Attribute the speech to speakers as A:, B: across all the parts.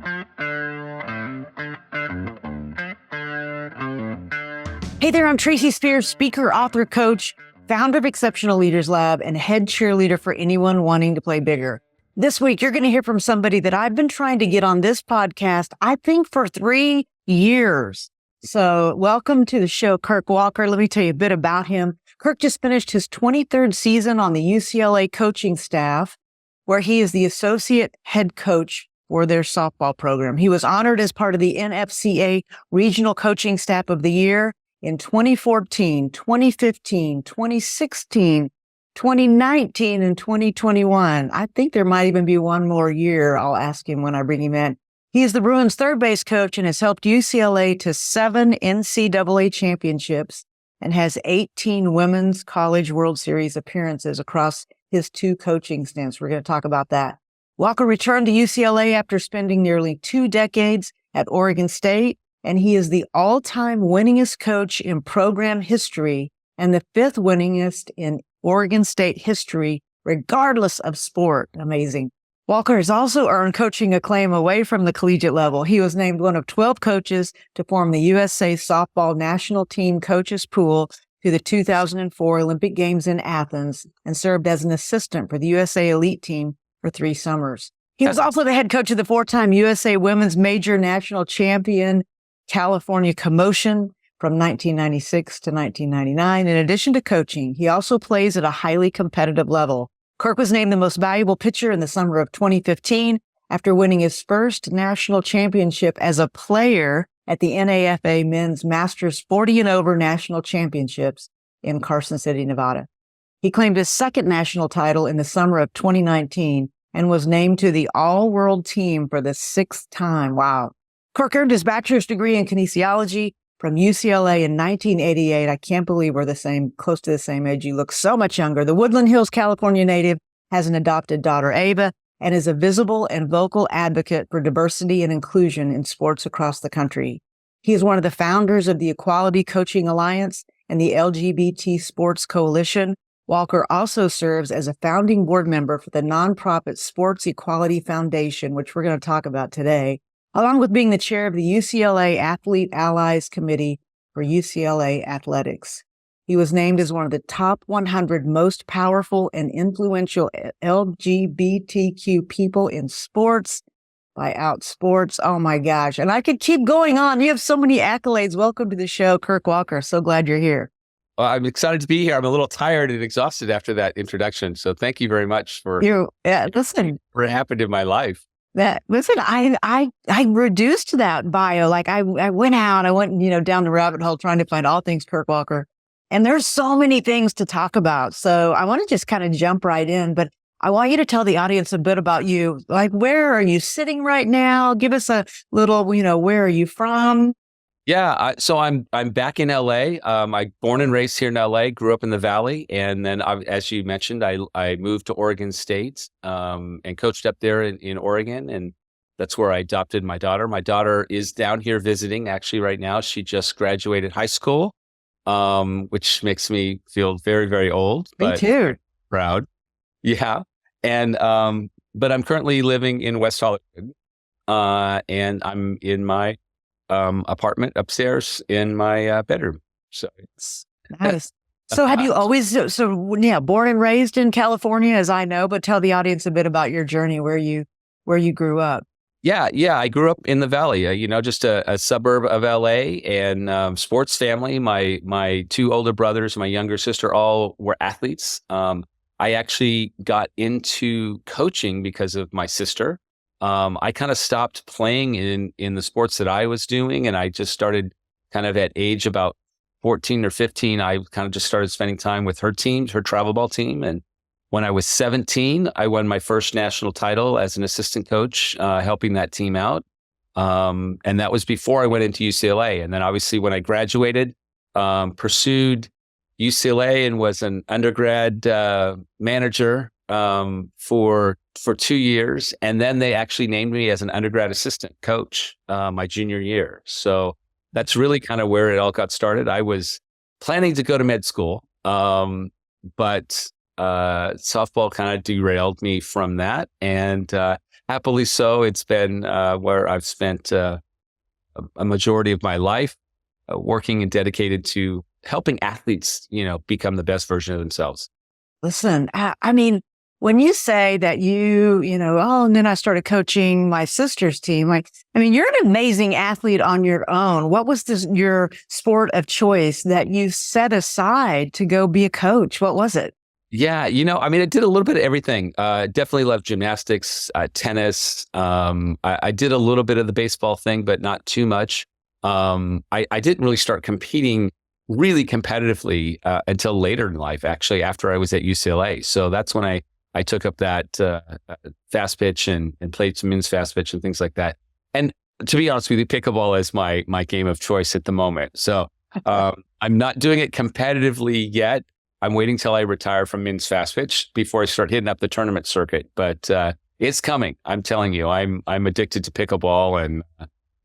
A: Hey there, I'm Tracy Spears, speaker, author, coach, founder of Exceptional Leaders Lab, and head cheerleader for anyone wanting to play bigger. This week, you're going to hear from somebody that I've been trying to get on this podcast, I think, for 3 years. So welcome to the show, Kirk Walker. Let me tell you a bit about him. Kirk just finished his 23rd season on the UCLA coaching staff, where he is the associate head coach for their softball program. He was honored as part of the NFCA Regional Coaching Staff of the Year in 2014, 2015, 2016, 2019, and 2021. I think there might even be one more year. I'll ask him when I bring him in. He is the Bruins third base coach and has helped UCLA to 7 NCAA championships and has 18 Women's College World Series appearances across his 2 coaching stints. We're going to talk about that. Walker returned to UCLA after spending nearly 2 decades at Oregon State, and he is the all-time winningest coach in program history and the 5th winningest in Oregon State history, regardless of sport. Amazing. Walker has also earned coaching acclaim away from the collegiate level. He was named one of 12 coaches to form the USA Softball National Team Coaches Pool to the 2004 Olympic Games in Athens and served as an assistant for the USA Elite Team for 3 summers. He was also the head coach of the 4-time USA Women's Major National Champion California Commotion from 1996 to 1999. In addition to coaching, he also plays at a highly competitive level. Kirk was named the most valuable pitcher in the summer of 2015 after winning his first national championship as a player at the NAFA Men's Masters 40 and over National Championships in Carson City, Nevada. He claimed his second national title in the summer of 2019 and was named to the All-World team for the 6th time. Wow. Kirk earned his bachelor's degree in kinesiology from UCLA in 1988. I can't believe we're close to the same age. You look so much younger. The Woodland Hills, California native has an adopted daughter, Ava, and is a visible and vocal advocate for diversity and inclusion in sports across the country. He is one of the founders of the Equality Coaching Alliance and the LGBT Sports Coalition. Walker also serves as a founding board member for the nonprofit Sports Equality Foundation, which we're going to talk about today, along with being the chair of the UCLA Athlete Allies Committee for UCLA Athletics. He was named as one of the top 100 most powerful and influential LGBTQ people in sports by Outsports. Oh my gosh. And I could keep going on. You have so many accolades. Welcome to the show, Kirk Walker. So glad you're here.
B: Well, I'm excited to be here. I'm a little tired and exhausted after that introduction. So thank you very much for what happened in my life.
A: I reduced that bio. Like I went, down the rabbit hole trying to find all things Kirk Walker. And there's so many things to talk about. So I want to just kind of jump right in, but I want you to tell the audience a bit about you. Like, where are you sitting right now? Give us a little, where are you from?
B: Yeah. So I'm back in LA. I born and raised here in LA, grew up in the Valley. And then as you mentioned, I moved to Oregon State, and coached up there in Oregon. And that's where I adopted my daughter. My daughter is down here visiting actually right now. She just graduated high school, which makes me feel very, very old.
A: Me too.
B: Proud. Yeah. And, but I'm currently living in West Hollywood, and I'm in my apartment upstairs in my bedroom. So it's
A: nice. So have you always, born and raised in California, as I know, but tell the audience a bit about your journey, where you grew up.
B: Yeah. I grew up in the Valley, just a suburb of LA, and sports family. My 2 older brothers, my younger sister, all were athletes. I actually got into coaching because of my sister. I kind of stopped playing in the sports that I was doing, and I just started kind of at age about 14 or 15. I kind of just started spending time with her team, her travel ball team. And when I was 17, I won my first national title as an assistant coach, helping that team out. And that was before I went into UCLA. And then obviously when I graduated, pursued UCLA and was an undergrad manager for 2 years. And then they actually named me as an undergrad assistant coach my junior year. So that's really kind of where it all got started. I was planning to go to med school, but softball kind of derailed me from that. And happily so. It's been where I've spent a majority of my life working and dedicated to helping athletes, become the best version of themselves.
A: Listen, I mean, when you say that and then I started coaching my sister's team, you're an amazing athlete on your own. What was your sport of choice that you set aside to go be a coach? What was it?
B: Yeah, I did a little bit of everything. Definitely loved gymnastics, tennis. I did a little bit of the baseball thing, but not too much. I didn't really start competing really competitively until later in life, actually, after I was at UCLA. So that's when I took up that fast pitch and played some men's fast pitch and things like that. And to be honest with you, pickleball is my game of choice at the moment. So I'm not doing it competitively yet. I'm waiting till I retire from men's fast pitch before I start hitting up the tournament circuit. But it's coming. I'm telling you, I'm addicted to pickleball, and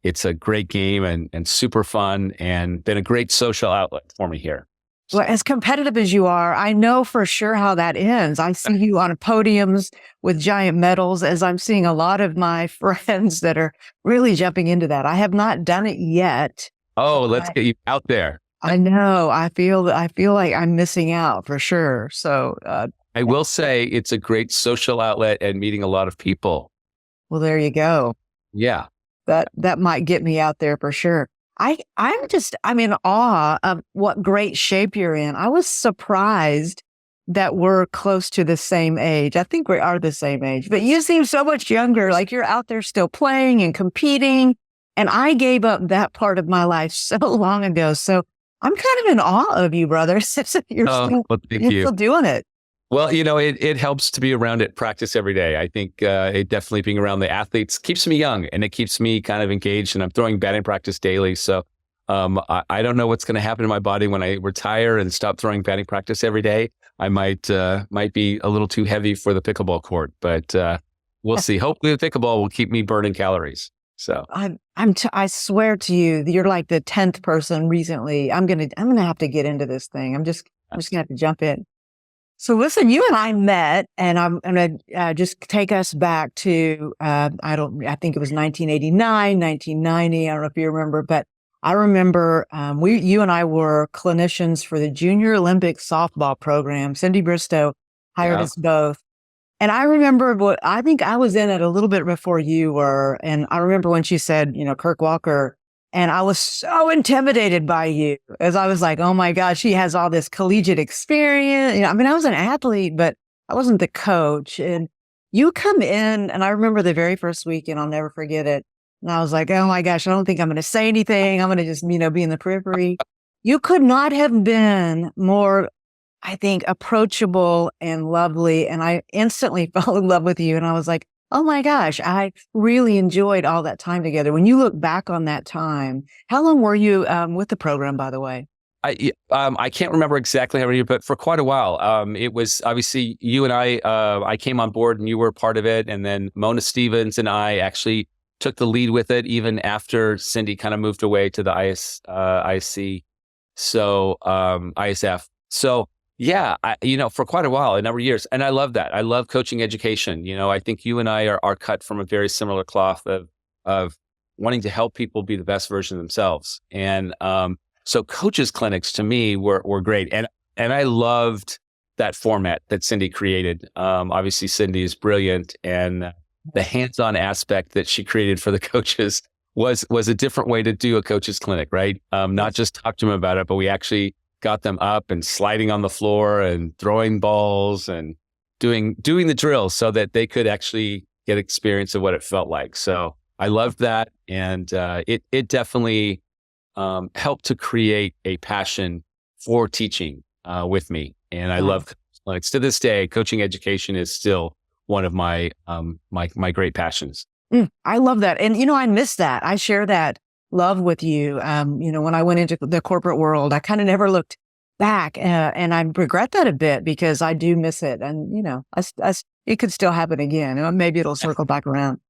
B: it's a great game and super fun, and been a great social outlet for me here.
A: Well, as competitive as you are, I know for sure how that ends. I see you on podiums with giant medals, as I'm seeing a lot of my friends that are really jumping into that. I have not done it yet.
B: Oh, let's get you out there.
A: I know. I feel like I'm missing out for sure. So
B: I will say it's a great social outlet and meeting a lot of people.
A: Well, there you go.
B: Yeah.
A: That might get me out there for sure. I'm in awe of what great shape you're in. I was surprised that we're close to the same age. I think we are the same age, but you seem so much younger, like you're out there still playing and competing. And I gave up that part of my life so long ago. So I'm kind of in awe of you, brother. You're still doing it.
B: Well, it helps to be around it, practice every day. I think it definitely being around the athletes keeps me young, and it keeps me kind of engaged, and I'm throwing batting practice daily. So I don't know what's going to happen to my body when I retire and stop throwing batting practice every day. I might be a little too heavy for the pickleball court, but we'll see. Hopefully the pickleball will keep me burning calories. So
A: I swear to you, you're like the 10th person recently. I'm gonna have to get into this thing. I'm just gonna have to jump in. So listen, you and I met, and I'm going to just take us back to, I think it was 1989, 1990. I don't know if you remember, but I remember you and I were clinicians for the Junior Olympic softball program. Cindy Bristow hired us both. And I remember I think I was in it a little bit before you were. And I remember when she said, Kirk Walker. And I was so intimidated by you, as I was like, oh my gosh, she has all this collegiate experience. I was an athlete, but I wasn't the coach. And you come in, and I remember the very first week, and I'll never forget it. And I was like, oh my gosh, I don't think I'm going to say anything. I'm going to just, be in the periphery. You could not have been more, I think, approachable and lovely. And I instantly fell in love with you. And I was like, oh my gosh, I really enjoyed all that time together. When you look back on that time, how long were you with the program, by the way?
B: I can't remember exactly how many, but for quite a while. It was obviously you and I came on board, and you were part of it. And then Mona Stevens and I actually took the lead with it, even after Cindy kind of moved away to the ISC. So ISF. So yeah, for quite a while, a number of years. And I love that. I love coaching education. I think you and I are cut from a very similar cloth of wanting to help people be the best version of themselves. And so coaches clinics to me were great. And I loved that format that Cindy created. Obviously, Cindy is brilliant. And the hands-on aspect that she created for the coaches was a different way to do a coach's clinic, right? Not just talk to them about it, but we actually got them up and sliding on the floor and throwing balls and doing the drills so that they could actually get experience of what it felt like. So I loved that. And it definitely helped to create a passion for teaching with me. And I love, like, to this day, coaching education is still one of my my great passions.
A: I love that. And, I miss that. I share that love with you. When I went into the corporate world, I kind of never looked back, and I regret that a bit because I do miss it. And, it could still happen again. Maybe it'll circle back around.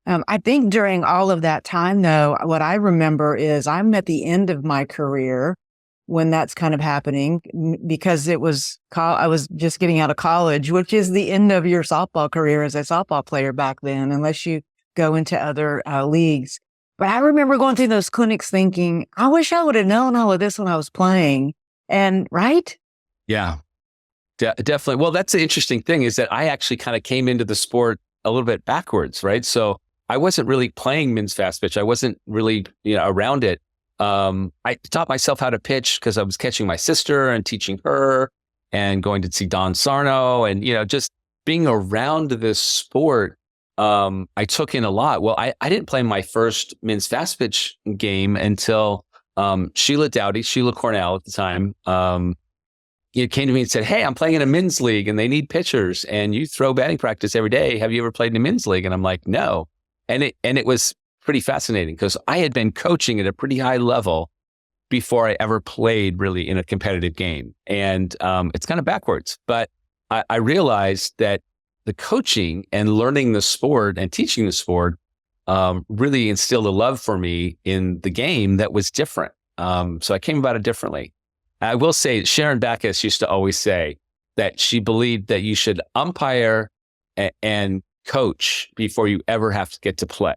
A: I think during all of that time, though, what I remember is I'm at the end of my career, when that's kind of happening because it was, I was just getting out of college, which is the end of your softball career as a softball player back then, unless you go into other leagues. But I remember going through those clinics thinking, I wish I would have known all of this when I was playing. And right?
B: Yeah, definitely. Well, that's the interesting thing is that I actually kind of came into the sport a little bit backwards, right? So I wasn't really playing men's fast pitch. I wasn't really, around it. I taught myself how to pitch because I was catching my sister and teaching her and going to see Don Sarno and, just being around this sport. I took in a lot. Well, I didn't play my first men's fast pitch game until Sheila Cornell at the time, came to me and said, "Hey, I'm playing in a men's league and they need pitchers and you throw batting practice every day. Have you ever played in a men's league?" And I'm like, "No." And it was pretty fascinating because I had been coaching at a pretty high level before I ever played really in a competitive game. And it's kind of backwards, but I realized that the coaching and learning the sport and teaching the sport really instilled a love for me in the game that was different. So I came about it differently. I will say Sharon Backus used to always say that she believed that you should umpire and coach before you ever have to get to play.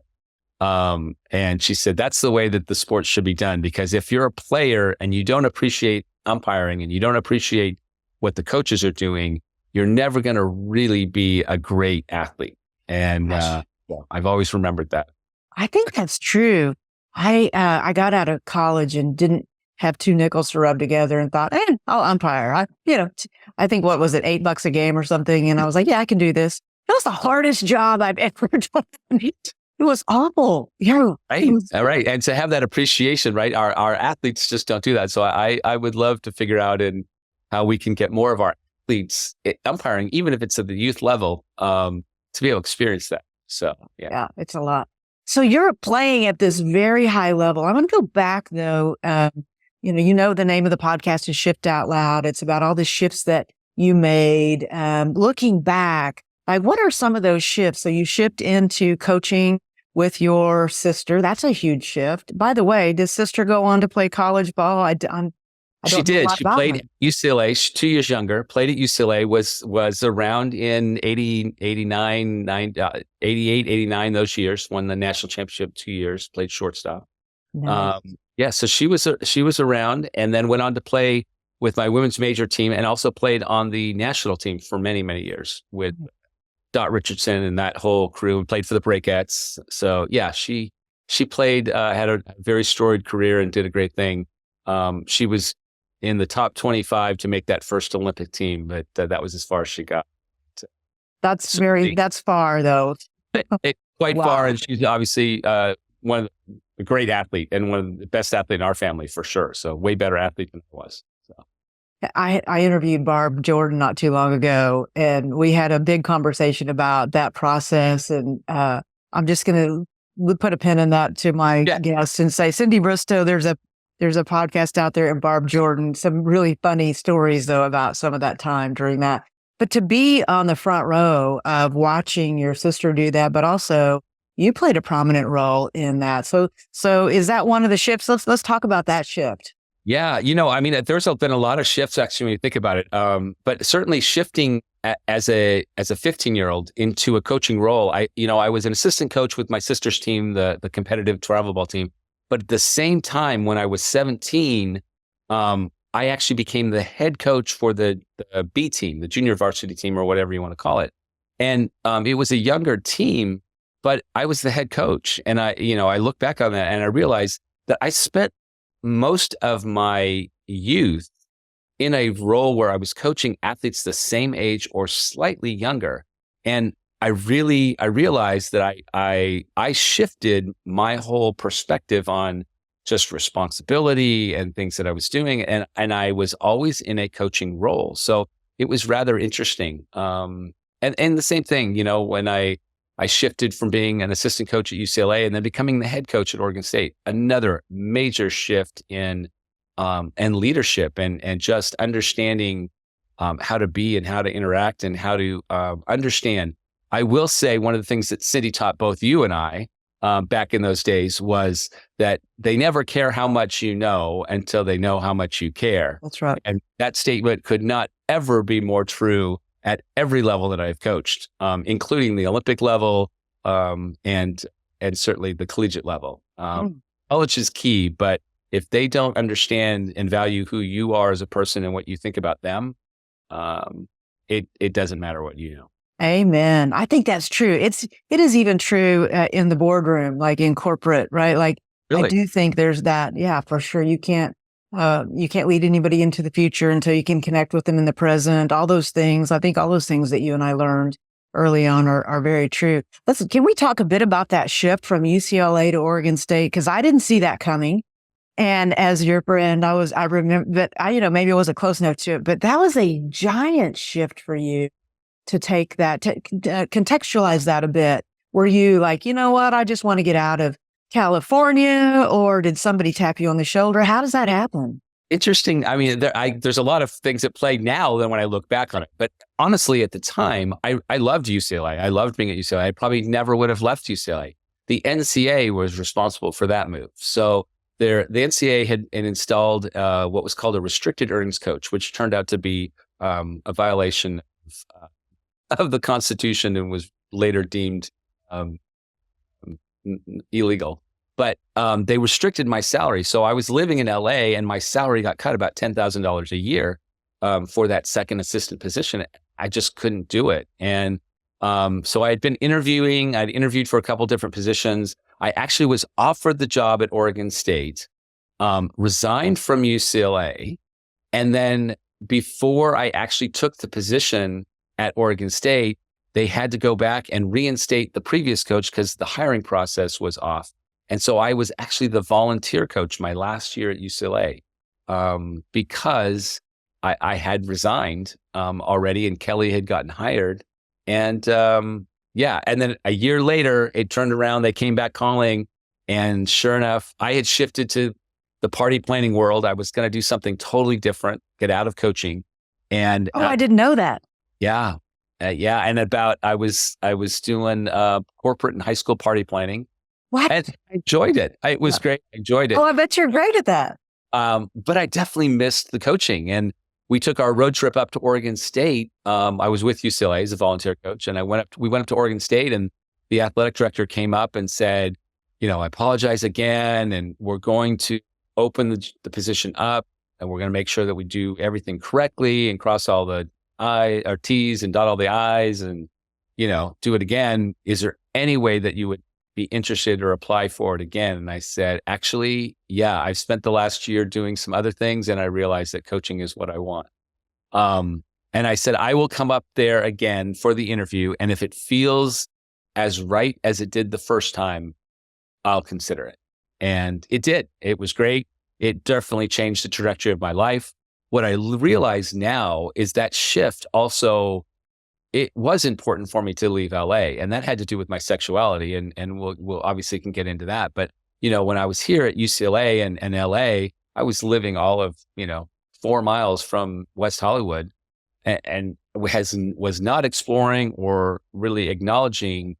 B: And she said, that's the way that the sport should be done. Because if you're a player and you don't appreciate umpiring and you don't appreciate what the coaches are doing, you're never going to really be a great athlete. And I've always remembered that.
A: I think that's true. I got out of college and didn't have two nickels to rub together and thought, I'll umpire. I think, what was it, $8 a game or something? And I was like, yeah, I can do this. It was the hardest job I've ever done. It was awful. Yeah.
B: Right. All right. And to have that appreciation, right? Our athletes just don't do that. So I would love to figure out how we can get more of our athletes umpiring, even if it's at the youth level, to be able to experience that. So, yeah.
A: Yeah, it's a lot. So you're playing at this very high level. I want to go back though. The name of the podcast is Shift Out Loud. It's about all the shifts that you made. Looking back, like what are some of those shifts? So you shift into coaching with your sister. That's a huge shift. By the way, does sister go on to play college ball?
B: She did. She played at UCLA. She's 2 years younger. Played at UCLA. Was around in 88, 89. Those years. Won the national championship 2 years. Played shortstop.
A: Nice.
B: So she was around, and then went on to play with my women's major team, and also played on the national team for many, many years with Dot Richardson and that whole crew, and played for the Breakettes. So yeah, she played, had a very storied career and did a great thing. She was in the top 25 to make that first Olympic team, but that was as far as she got.
A: That's far though.
B: Quite
A: Wow.
B: far. And she's obviously one of a great athlete and one of the best athlete in our family for sure. So way better athlete than I was. So.
A: I interviewed Barb Jordan not too long ago, and we had a big conversation about that process. And I'm just going to put a pin in that to my guest and say, Cindy Bristow, there's a podcast out there, and Barb Jordan, some really funny stories though about some of that time during that. But to be on the front row of watching your sister do that, but also you played a prominent role in that. So is that one of the shifts? Let's talk about that shift.
B: Yeah. There's been a lot of shifts actually when you think about it. But certainly shifting as a 15-year-old into a coaching role. I was an assistant coach with my sister's team, the competitive travel ball team. But at the same time, when I was 17, I actually became the head coach for the B team, the junior varsity team, or whatever you want to call it. And it was a younger team, but I was the head coach. And I look back on that and I realized that I spent most of my youth in a role where I was coaching athletes the same age or slightly younger. And I realized that I shifted my whole perspective on just responsibility and things that I was doing. And I was always in a coaching role. So it was rather interesting. And the same thing, when I shifted from being an assistant coach at UCLA and then becoming the head coach at Oregon State, another major shift in and leadership and just understanding how to be and how to interact and how to understand. I will say one of the things that Cindy taught both you and I back in those days was that they never care how much you know until they know how much you care.
A: That's right.
B: And that statement could not ever be more true at every level that I've coached, including the Olympic level, and certainly the collegiate level. Knowledge is key, but if they don't understand and value who you are as a person and what you think about them, it doesn't matter what you know.
A: Amen. I think that's true. It is even true in the boardroom, like in corporate, right? Like
B: Really?
A: I do think there's that. Yeah, for sure. You can't lead anybody into the future until you can connect with them in the present. All those things. I think all those things that you and I learned early on are very true. Listen, can we talk a bit about that shift from UCLA to Oregon State? Because I didn't see that coming. And as your friend, I remember that maybe I wasn't close enough to it, but that was a giant shift for you to take that, to contextualize that a bit. Were you like, you know what, I just want to get out of California, or did somebody tap you on the shoulder? How does that happen?
B: Interesting. I mean, there's a lot of things at play now than when I look back on it. But honestly, at the time, I loved UCLA. I loved being at UCLA. I probably never would have left UCLA. The NCAA was responsible for that move. So the NCAA had installed what was called a restricted earnings coach, which turned out to be a violation of the Constitution and was later deemed illegal. But they restricted my salary. So I was living in LA and my salary got cut about $10,000 a year for that second assistant position. I just couldn't do it. And so I had been interviewing. I'd interviewed for a couple different positions. I actually was offered the job at Oregon State, resigned from UCLA. And then before I actually took the position at Oregon State, they had to go back and reinstate the previous coach because the hiring process was off. And so I was actually the volunteer coach my last year at UCLA because I had resigned already and Kelly had gotten hired. And and then a year later, it turned around. They came back calling. And sure enough, I had shifted to the party planning world. I was going to do something totally different, get out of coaching. And
A: I didn't know that.
B: Yeah. And I was doing corporate and high school party planning.
A: What?
B: And I enjoyed it. It was great. I enjoyed it.
A: Oh, I bet you're great at that.
B: But I definitely missed the coaching. And we took our road trip up to Oregon State. I was with UCLA as a volunteer coach, and we went up to Oregon State, and the athletic director came up and said, I apologize again, and we're going to open the position up, and we're going to make sure that we do everything correctly and cross all the T's and dot all the I's and, do it again. Is there any way that you would be interested or apply for it again? And I said, actually, yeah, I've spent the last year doing some other things and I realized that coaching is what I want. And I said, I will come up there again for the interview. And if it feels as right as it did the first time, I'll consider it. And it did. It was great. It definitely changed the trajectory of my life. What I realize now is that shift also, it was important for me to leave LA, and that had to do with my sexuality, and we'll obviously can get into that. But, when I was here at UCLA and LA, I was living all of, 4 miles from West Hollywood and was not exploring or really acknowledging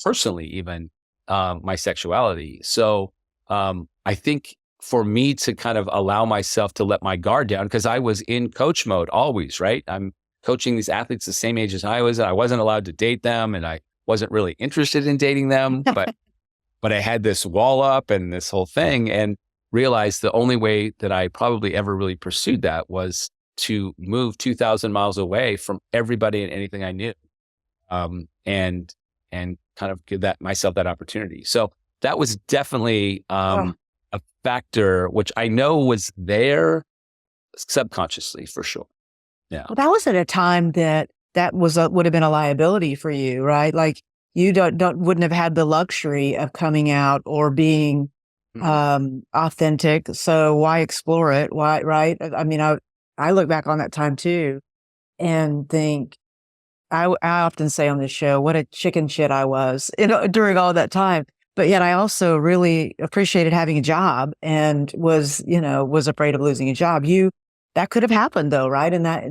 B: personally even my sexuality. So I think for me to kind of allow myself to let my guard down, because I was in coach mode always, right? I'm coaching these athletes the same age as I was, and I wasn't allowed to date them, and I wasn't really interested in dating them, but I had this wall up and this whole thing, and realized the only way that I probably ever really pursued that was to move 2,000 miles away from everybody and anything I knew, and kind of give myself that opportunity. So that was definitely a factor, which I know was there subconsciously for sure. Yeah.
A: Well, that was at a time that would have been a liability for you, right? Like you wouldn't have had the luxury of coming out or being authentic. So why explore it? Why, right? I mean, I look back on that time too and think, I often say on this show, what a chicken shit I was, during all that time. But yet I also really appreciated having a job and was afraid of losing a job. That could have happened though, right?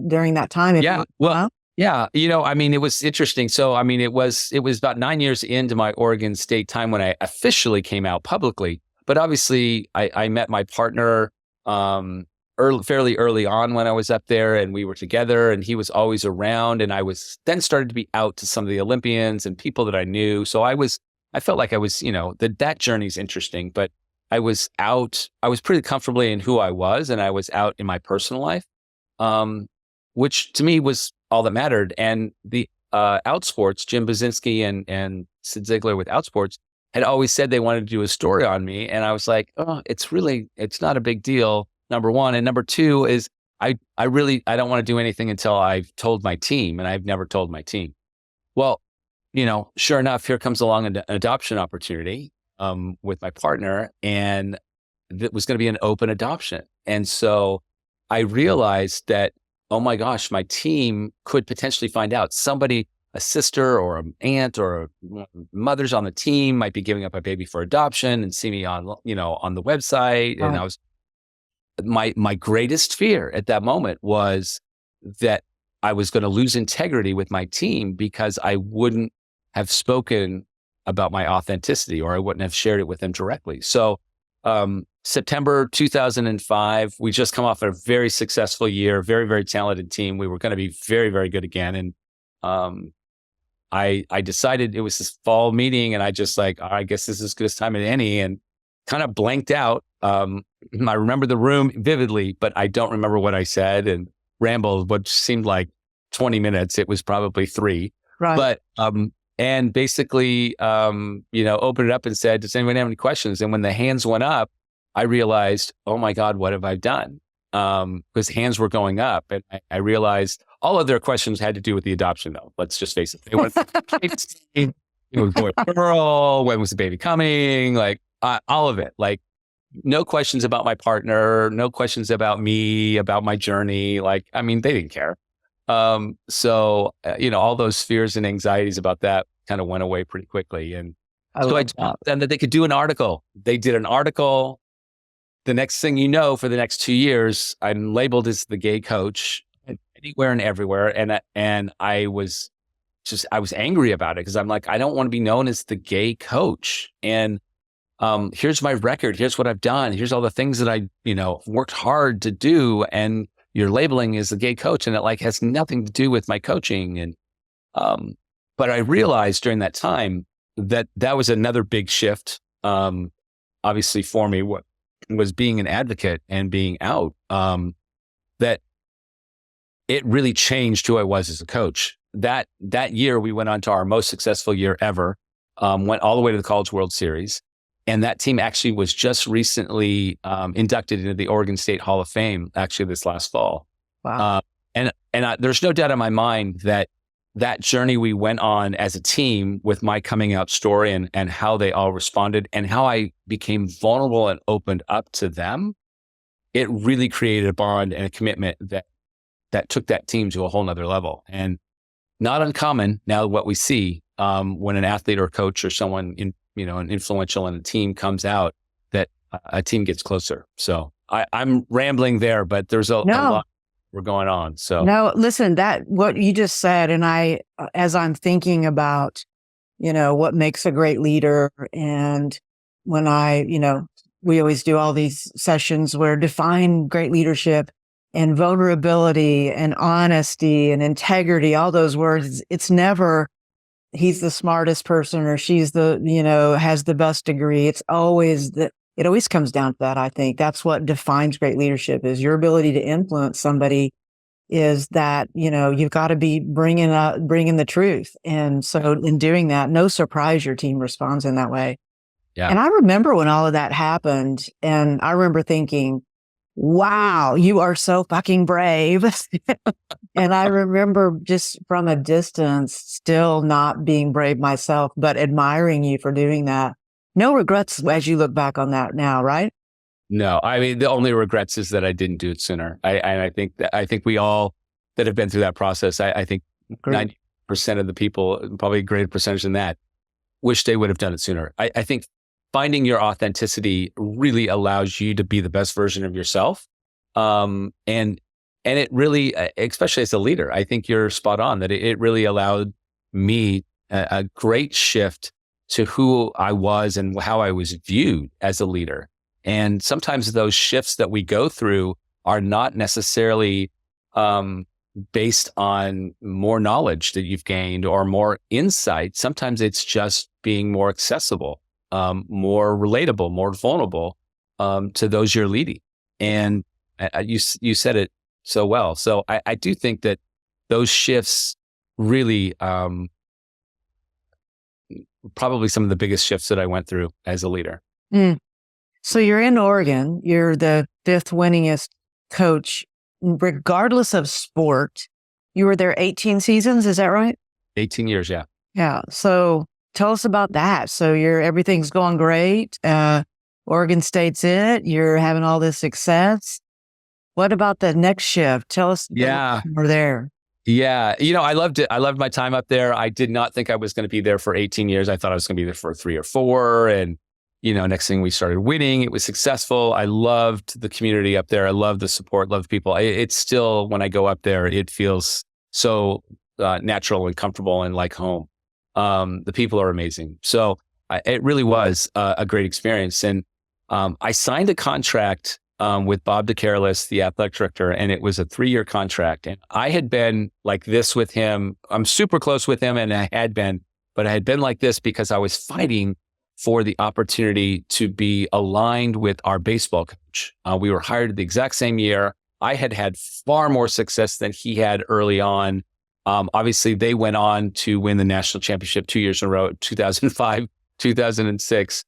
A: During that time.
B: Yeah. Well, Yeah, I mean, it was interesting. So, I mean, it was about 9 years into my Oregon State time when I officially came out publicly. But obviously, I met my partner fairly early on when I was up there, and we were together, and he was always around. And I was then started to be out to some of the Olympians and people that I knew. So I felt like I was, that journey's interesting. But I was out. I was pretty comfortably in who I was, and I was out in my personal life. Which to me was all that mattered. And the Outsports, Jim Basinski and Sid Ziegler with Outsports had always said they wanted to do a story on me. And I was like, oh, it's not a big deal, number one. And number two is I don't want to do anything until I've told my team, and I've never told my team. Well, sure enough, here comes along an adoption opportunity with my partner, and that was going to be an open adoption. And so I realized that, oh my gosh, my team could potentially find out. Somebody, a sister or an aunt or mothers on the team might be giving up a baby for adoption and see me on the website.
A: Right.
B: And I was, my greatest fear at that moment was that I was going to lose integrity with my team because I wouldn't have spoken about my authenticity, or I wouldn't have shared it with them directly. So, September 2005, we just come off a very successful year, very, very talented team. We were going to be very, very good again. And I decided, it was this fall meeting, and I just I guess this is as good a time as any, and kind of blanked out. I remember the room vividly, but I don't remember what I said, and rambled what seemed like 20 minutes. It was probably 3.
A: Right.
B: But and basically, opened it up and said, does anyone have any questions? And when the hands went up, I realized, oh my God, what have I done? Because hands were going up, and I realized all of their questions had to do with the adoption, though. Let's just face it. They wanted it was boy or girl, when was the baby coming? All of it. No questions about my partner, no questions about me, about my journey. They didn't care. So all those fears and anxieties about that kind of went away pretty quickly. And so I told them that they could do an article. They did an article. The next thing you know, for the next 2 years, I'm labeled as the gay coach anywhere and everywhere. And I was angry about it, because I'm like, I don't want to be known as the gay coach. And here's my record. Here's what I've done. Here's all the things that I, worked hard to do. And you're labeling as the gay coach, and it has nothing to do with my coaching. And but I realized during that time that was another big shift. Obviously for me, what was being an advocate and being out, that it really changed who I was as a coach. That year we went on to our most successful year ever, went all the way to the College World Series. And that team actually was just recently inducted into the Oregon State Hall of Fame, actually this last fall.
A: Wow.
B: There's no doubt in my mind that journey we went on as a team, with my coming out story and how they all responded and how I became vulnerable and opened up to them, it really created a bond and a commitment that took that team to a whole nother level. And not uncommon now what we see when an athlete or coach or someone an influential in a team comes out, that a team gets closer. So I'm rambling there, but there's a lot we're going on. So
A: no, listen, what you just said, and as I'm thinking about, what makes a great leader, and when we always do all these sessions where define great leadership, and vulnerability and honesty and integrity, all those words, it's never he's the smartest person or she's has the best degree. It's always it always comes down to that. I think that's what defines great leadership, is your ability to influence somebody, is that, you've got to be bringing the truth. And so in doing that, no surprise your team responds in that way.
B: Yeah.
A: And I remember when all of that happened, and I remember thinking, wow, you are so fucking brave. And I remember just from a distance, still not being brave myself, but admiring you for doing that. No regrets as you look back on that now, right?
B: No, I mean, the only regrets is that I didn't do it sooner. I think we all that have been through that process, I think 90% of the people, probably a greater percentage than that, wish they would have done it sooner. I think finding your authenticity really allows you to be the best version of yourself. And And it really, especially as a leader, I think you're spot on that it really allowed me a great shift to who I was and how I was viewed as a leader. And sometimes those shifts that we go through are not necessarily based on more knowledge that you've gained or more insight. Sometimes it's just being more accessible, more relatable, more vulnerable to those you're leading. And you said it so well. So I do think that those shifts really probably some of the biggest shifts that I went through as a leader.
A: Mm. So you're in Oregon. You're the 5th winningest coach, regardless of sport. You were there 18 seasons. Is that right?
B: 18 years. Yeah.
A: Yeah. So tell us about that. So everything's going great. Oregon State's it. You're having all this success. What about the next shift? Tell us more there.
B: Yeah. I loved it. I loved my time up there. I did not think I was going to be there for 18 years. I thought I was going to be there for 3 or 4. And, next thing we started winning. It was successful. I loved the community up there. I loved the support, loved people. It's still, when I go up there, it feels so natural and comfortable and like home. The people are amazing. So it really was a great experience. And I signed a contract with Bob DeCarolis, the athletic director, and it was a 3-year contract. And I had been like this with him. I'm super close with him, and I had been, but I had been like this because I was fighting for the opportunity to be aligned with our baseball coach. We were hired the exact same year. I had had far more success than he had early on. Obviously, they went on to win the national championship 2 years in a row, 2005, 2006.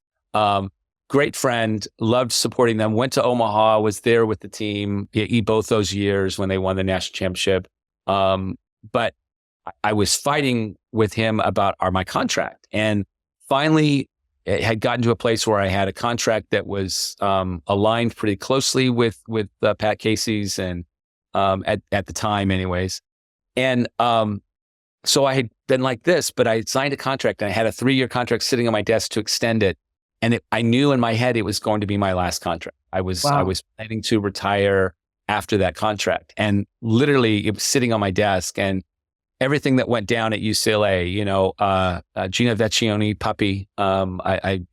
B: Great friend, loved supporting them, went to Omaha, was there with the team both those years when they won the national championship. But I was fighting with him about my contract. And finally, it had gotten to a place where I had a contract that was aligned pretty closely with Pat Casey's and at the time anyways. And so I had been like this, but I signed a contract and I had a 3-year contract sitting on my desk to extend it. And I knew in my head it was going to be my last contract. I was planning to retire after that contract. And literally it was sitting on my desk, and everything that went down at UCLA, Gina Vecchione, Puppy,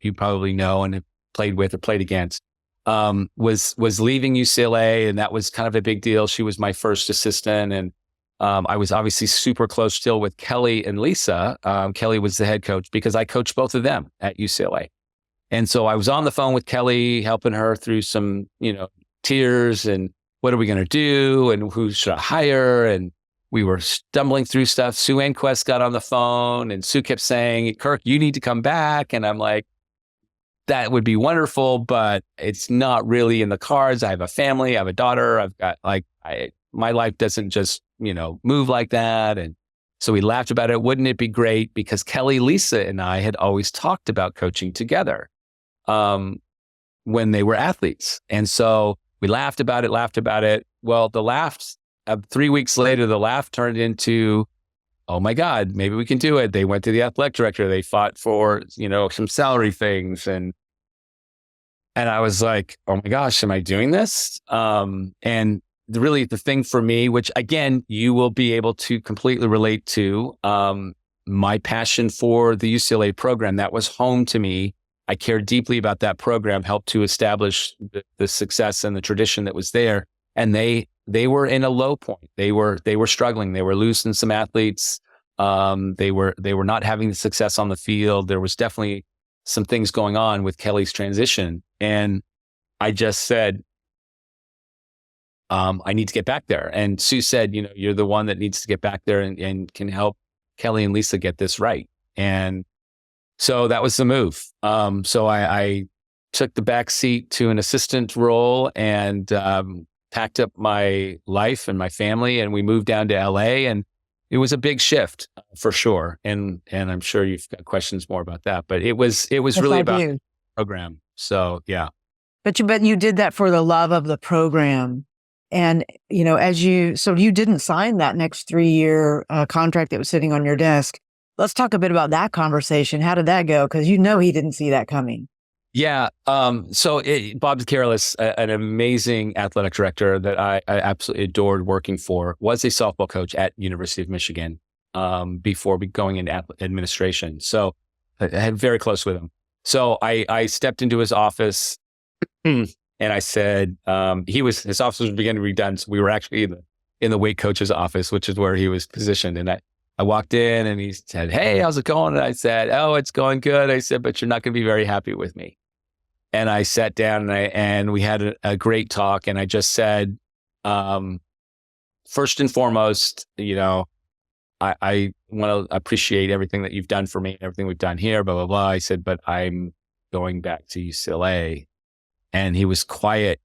B: you probably know and have played with or played against, was leaving UCLA. And that was kind of a big deal. She was my first assistant. And I was obviously super close still with Kelly and Lisa. Kelly was the head coach because I coached both of them at UCLA. And so I was on the phone with Kelly, helping her through some, tears and what are we going to do and who should I hire? And we were stumbling through stuff. Sue Enquist got on the phone and Sue kept saying, Kirk, you need to come back. And I'm like, that would be wonderful, but it's not really in the cards. I have a family, I have a daughter. I've got my life doesn't just, move like that. And so we laughed about it. Wouldn't it be great? Because Kelly, Lisa, and I had always talked about coaching together when they were athletes. And so we laughed about it. Well, the laughs, 3 weeks later, the laugh turned into, oh my God, maybe we can do it. They went to the athletic director. They fought for, some salary things. And I was like, oh my gosh, am I doing this? And really the thing for me, which again, you will be able to completely relate to, my passion for the UCLA program, that was home to me. I cared deeply about that program, helped to establish the success and the tradition that was there. And they were in a low point. They were struggling. They were losing some athletes. They were not having the success on the field. There was definitely some things going on with Kelly's transition. And I just said, I need to get back there. And Sue said, you're the one that needs to get back there and can help Kelly and Lisa get this right. And so that was the move. So I took the back seat to an assistant role and packed up my life and my family, and we moved down to LA. And it was a big shift for sure. And I'm sure you've got questions more about that, but it was really about the program. So yeah.
A: But you did that for the love of the program. And, so you didn't sign that next 3-year contract that was sitting on your desk. Let's talk a bit about that conversation. How did that go? Because he didn't see that coming.
B: Yeah. Bob Careless, an amazing athletic director that I absolutely adored working for, was a softball coach at University of Michigan before going into administration. So I had very close with him. So I stepped into his office and I said, his office was beginning to be done. So we were actually in the weight coach's office, which is where he was positioned. And I walked in and he said, "Hey, how's it going?" And I said, "Oh, it's going good." I said, "But you're not going to be very happy with me." And I sat down and we had a great talk. And I just said, first and foremost, I want to appreciate everything that you've done for me, everything we've done here, blah, blah, blah. I said, but I'm going back to UCLA. And he was quiet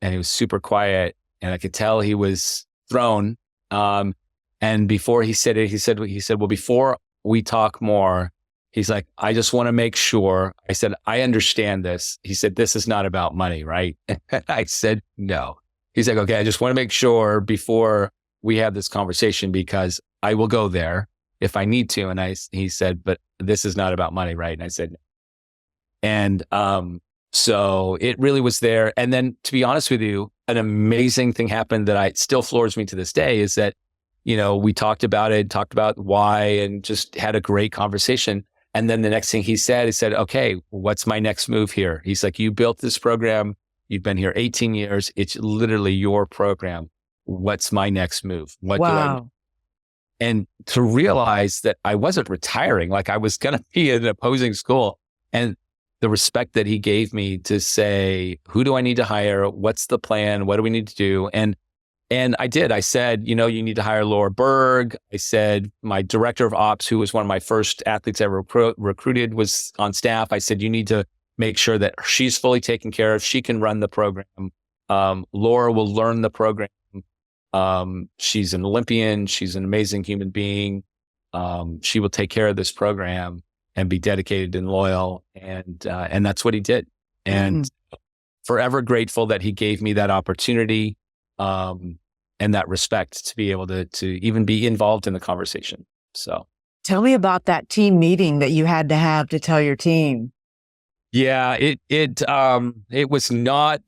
B: and he was super quiet. And I could tell he was thrown. And before he said it, he said, well, before we talk more, he's like, I just want to make sure. I said, I understand this. He said, this is not about money, right? I said, no. He's like, okay, I just want to make sure before we have this conversation because I will go there if I need to. And he said, but this is not about money, right? And I said, no. And so it really was there. And then to be honest with you, an amazing thing happened that still floors me to this day is that, we talked about why and just had a great conversation. And then the next thing he said, okay, what's my next move here? He's like, you built this program. You've been here 18 years. It's literally your program. What's my next move? What do I do? And to realize that I wasn't retiring, like I was going to be in an opposing school. And the respect that he gave me to say, who do I need to hire? What's the plan? What do we need to do? And I did. I said, you need to hire Laura Berg. I said, my director of ops, who was one of my first athletes I ever recruited, was on staff. I said, you need to make sure that she's fully taken care of. She can run the program. Laura will learn the program. She's an Olympian. She's an amazing human being. She will take care of this program and be dedicated and loyal. And that's what he did. And forever grateful that he gave me that opportunity. And that respect to be able to even be involved in the conversation. So
A: tell me about that team meeting that you had to have to tell your team.
B: Yeah, it was not,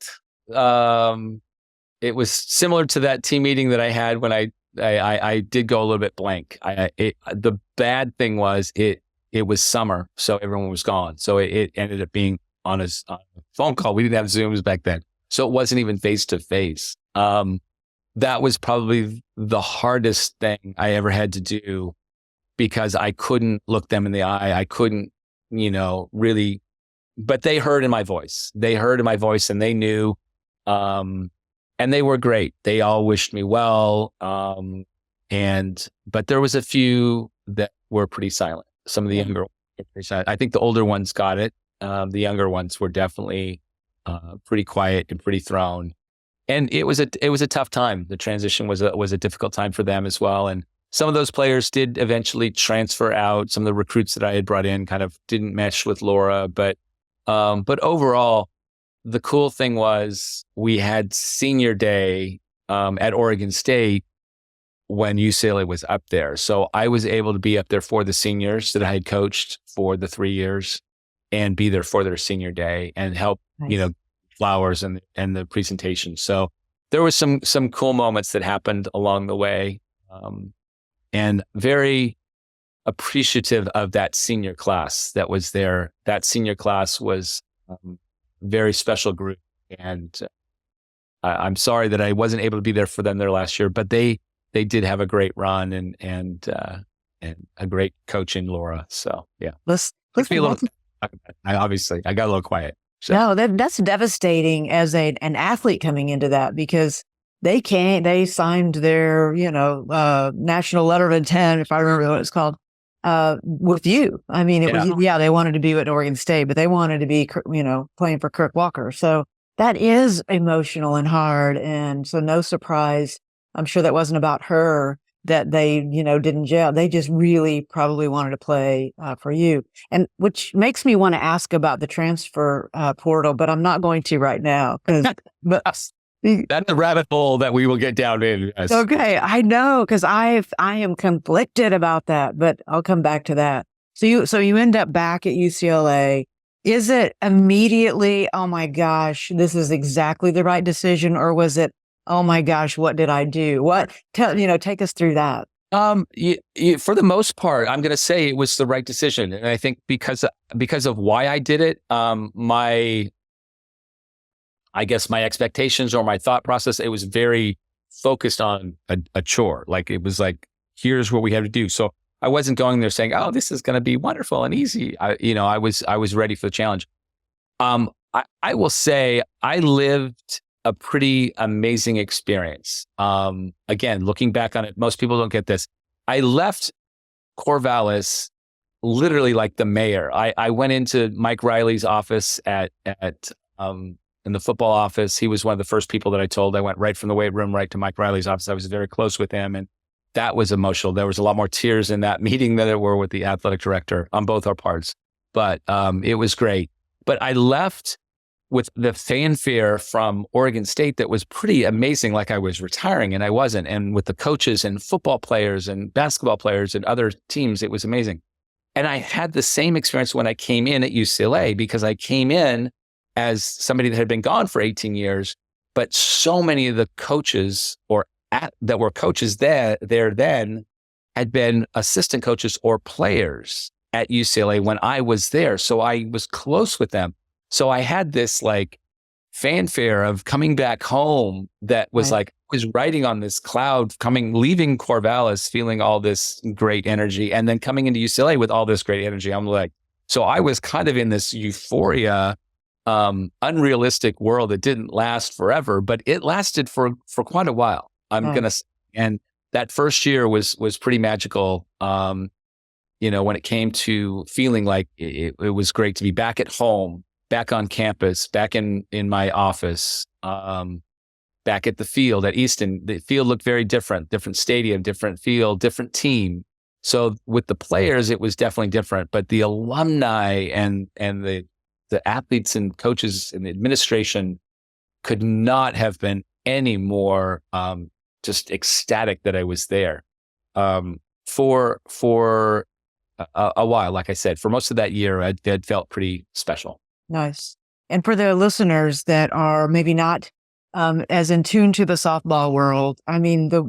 B: it was similar to that team meeting that I had when I did go a little bit blank. The bad thing was it was summer, so everyone was gone. So it ended up being on a phone call. We didn't have Zooms back then. So it wasn't even face to face. That was probably the hardest thing I ever had to do because I couldn't look them in the eye. I couldn't, really, but they heard in my voice. They heard in my voice and they knew, and they were great. They all wished me well. But there was a few that were pretty silent. Some of the younger ones were pretty silent. I think the older ones got it. The younger ones were definitely pretty quiet and pretty thrown. And it was a tough time. The transition was a difficult time for them as well. And some of those players did eventually transfer out. Some of the recruits that I had brought in kind of didn't mesh with Laura. But overall, the cool thing was we had senior day at Oregon State when UCLA was up there. So I was able to be up there for the seniors that I had coached for the 3 years and be there for their senior day and help,
A: Nice.
B: Flowers and the presentation. So there was some cool moments that happened along the way, and very appreciative of that senior class that was there. That senior class was very special group, and I'm sorry that I wasn't able to be there for them their last year, but they did have a great run and a great coach in Laura. So yeah,
A: Let's
B: be a little. I got a little quiet. So.
A: No, that's devastating as an athlete coming into that because they signed their, national letter of intent, if I remember what it's called, with you. I mean, they wanted to be at Oregon State, but they wanted to be, playing for Kirk Walker. So that is emotional and hard. And so no surprise. I'm sure that wasn't about her that they, didn't gel. They just really probably wanted to play for you. And which makes me want to ask about the transfer portal, but I'm not going to right now.
B: That's the rabbit hole that we will get down in. Yes.
A: Okay, I know because I am conflicted about that, but I'll come back to that. So you end up back at UCLA. Is it immediately, oh my gosh, this is exactly the right decision? Or was it, oh my gosh, what did I do? Take us through that.
B: For the most part, I'm going to say it was the right decision. And I think because of why I did it, I guess my expectations or my thought process, it was very focused on a chore. Like it was like, here's what we have to do. So I wasn't going there saying, oh, this is going to be wonderful and easy. I was ready for the challenge. I will say I lived a pretty amazing experience. Again, looking back on it, most people don't get this. I left Corvallis literally like the mayor. I went into Mike Riley's office in the football office. He was one of the first people that I told. I went right from the weight room right to Mike Riley's office. I was very close with him, and that was emotional. There was a lot more tears in that meeting than there were with the athletic director on both our parts. But it was great. But I left with the fanfare from Oregon State that was pretty amazing, like I was retiring and I wasn't. And with the coaches and football players and basketball players and other teams, it was amazing. And I had the same experience when I came in at UCLA, because I came in as somebody that had been gone for 18 years, but so many of the coaches that were coaches there then had been assistant coaches or players at UCLA when I was there. So I was close with them. So I had this like fanfare of coming back home that was like, I was riding on this cloud, leaving Corvallis, feeling all this great energy, and then coming into UCLA with all this great energy. I'm like, so I was kind of in this euphoria, unrealistic world that didn't last forever, but it lasted for quite a while. And that first year was pretty magical. When it came to feeling like it was great to be back at home, back on campus, back in my office, back at the field at Easton. The field looked very different stadium, different field, different team. So with the players, it was definitely different, but the alumni and the athletes and coaches and the administration could not have been any more just ecstatic that I was there for a while. Like I said, for most of that year, it felt pretty special.
A: Nice. And for the listeners that are maybe not as in tune to the softball world, I mean, the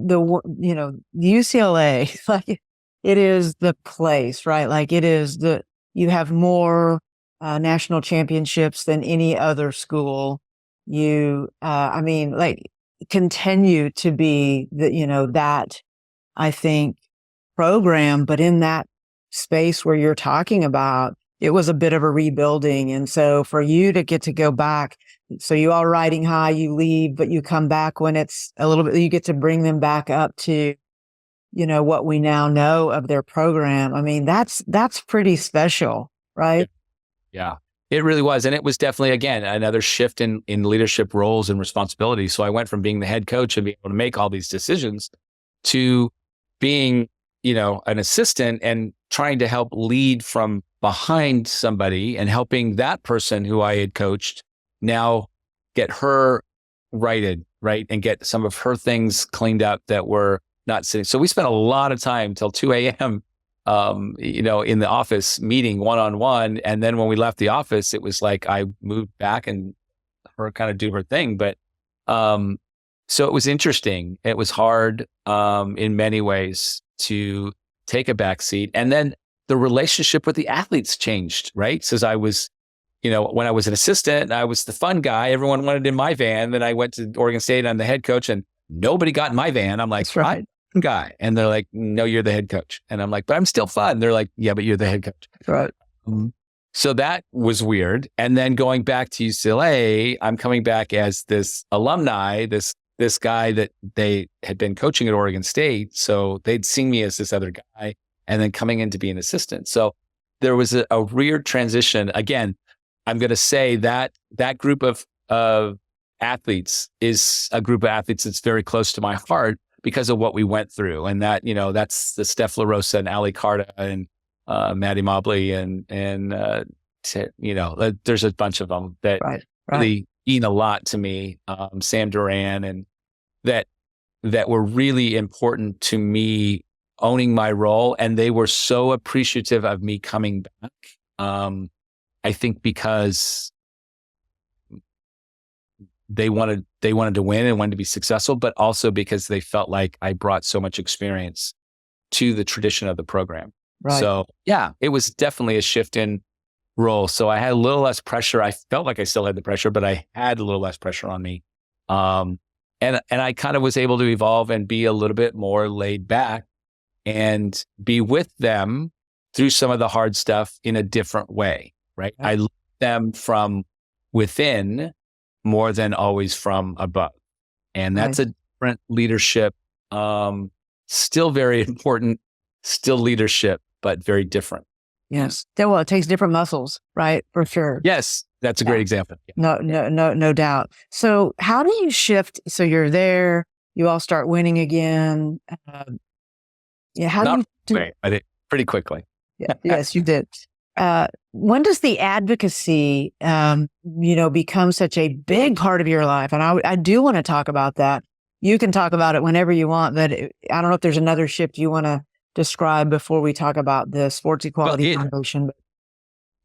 A: UCLA, like it is the place, right? Like it is you have more national championships than any other school. You, continue to be that, I think, program, but in that space where you're talking about, it was a bit of a rebuilding. And so for you to get to go back, so you are riding high, you leave, but you come back when it's a little bit, you get to bring them back up to, what we now know of their program. I mean, that's pretty special, right?
B: Yeah, it really was. And it was definitely, again, another shift in leadership roles and responsibilities. So I went from being the head coach and being able to make all these decisions to being, an assistant and trying to help lead from behind somebody and helping that person who I had coached now get her righted, right? And get some of her things cleaned up that were not sitting. So we spent a lot of time till 2 a.m., in the office meeting one-on-one. And then when we left the office, it was like I moved back and her kind of do her thing. But so it was interesting. It was hard in many ways to take a back seat. And then the relationship with the athletes changed, right? So I was, when I was an assistant, I was the fun guy. Everyone wanted in my van. Then I went to Oregon State. I'm the head coach and nobody got in my van. I'm like,
A: that's right.
B: Guy. And they're like, no, you're the head coach. And I'm like, but I'm still fun. They're like, yeah, but you're the head coach.
A: Right.
B: So that was weird. And then going back to UCLA, I'm coming back as this alumni, this guy that they had been coaching at Oregon State. So they'd seen me as this other guy and then coming in to be an assistant. So there was a weird transition. Again, I'm going to say that group of athletes is a group of athletes that's very close to my heart because of what we went through. And that, that's the Steph LaRosa and Ali Carta and Maddie Mobley and there's a bunch of them that really mean a lot to me. Sam Duran, and that were really important to me owning my role. And they were so appreciative of me coming back. I think because they wanted to win and wanted to be successful, but also because they felt like I brought so much experience to the tradition of the program.
A: Right.
B: So yeah, it was definitely a shift in role. So I had a little less pressure. I felt like I still had the pressure, but I had a little less pressure on me. And I kind of was able to evolve and be a little bit more laid back and be with them through some of the hard stuff in a different way, right? I led them from within more than always from above. And that's a different leadership, still very important, still leadership, but very different.
A: Yes. Well, it takes different muscles, right? For sure.
B: Yes. That's a great example.
A: No doubt. So how do you shift? So you're there, you all start winning again. How do you do it?
B: I did pretty quickly.
A: Yeah. Yes, you did. When does the advocacy, become such a big part of your life? And I do want to talk about that. You can talk about it whenever you want, but I don't know if there's another shift you want to describe before we talk about the Sports Equality Foundation.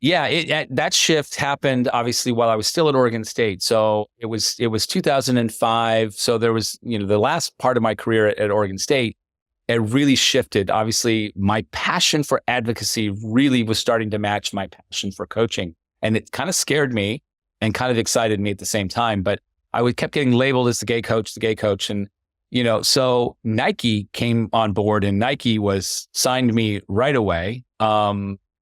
B: Yeah, that shift happened obviously while I was still at Oregon State. So it was 2005. So there was, the last part of my career at Oregon State, it really shifted. Obviously, my passion for advocacy really was starting to match my passion for coaching. And it kind of scared me and kind of excited me at the same time. But I kept getting labeled as the gay coach. And, so Nike came on board and Nike signed me right away.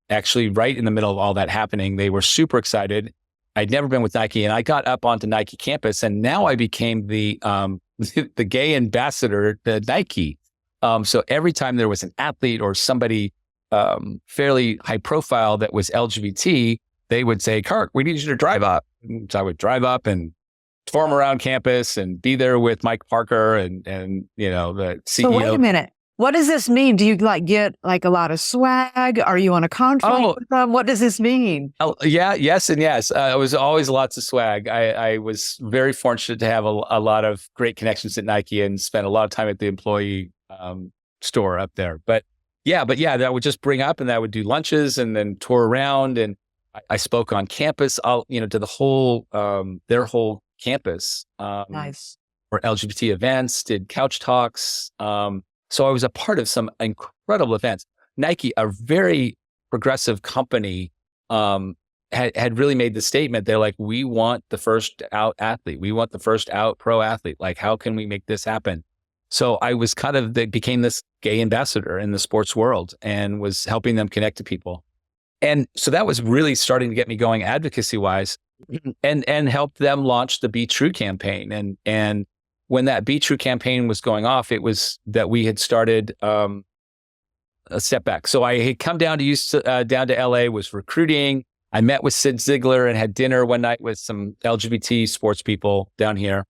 B: Actually, right in the middle of all that happening, they were super excited. I'd never been with Nike, and I got up onto Nike campus, and now I became the the gay ambassador to Nike. So every time there was an athlete or somebody fairly high profile that was LGBT, they would say, "Kirk, we need you to drive up." So I would drive up and form around campus and be there with Mike Parker and the CEO.
A: So wait a minute. What does this mean? Do you get a lot of swag? Are you on a contract with them? What does this mean?
B: Oh, yeah, yes, and yes. It was always lots of swag. I was very fortunate to have a lot of great connections at Nike and spent a lot of time at the employee store up there. But that would just bring up, and that would do lunches and then tour around. And I spoke on campus, to the whole their whole campus.
A: Nice.
B: For LGBT events, did couch talks. So I was a part of some incredible events. Nike, a very progressive company, had really made the statement. They're like, we want the first out athlete. We want the first out pro athlete. Like, how can we make this happen? So I was became this gay ambassador in the sports world and was helping them connect to people. And so that was really starting to get me going advocacy wise and helped them launch the Be True campaign. And when that Be True campaign was going off, it was that we had started a step back. So I had come down to LA, was recruiting. I met with Sid Ziegler and had dinner one night with some LGBT sports people down here.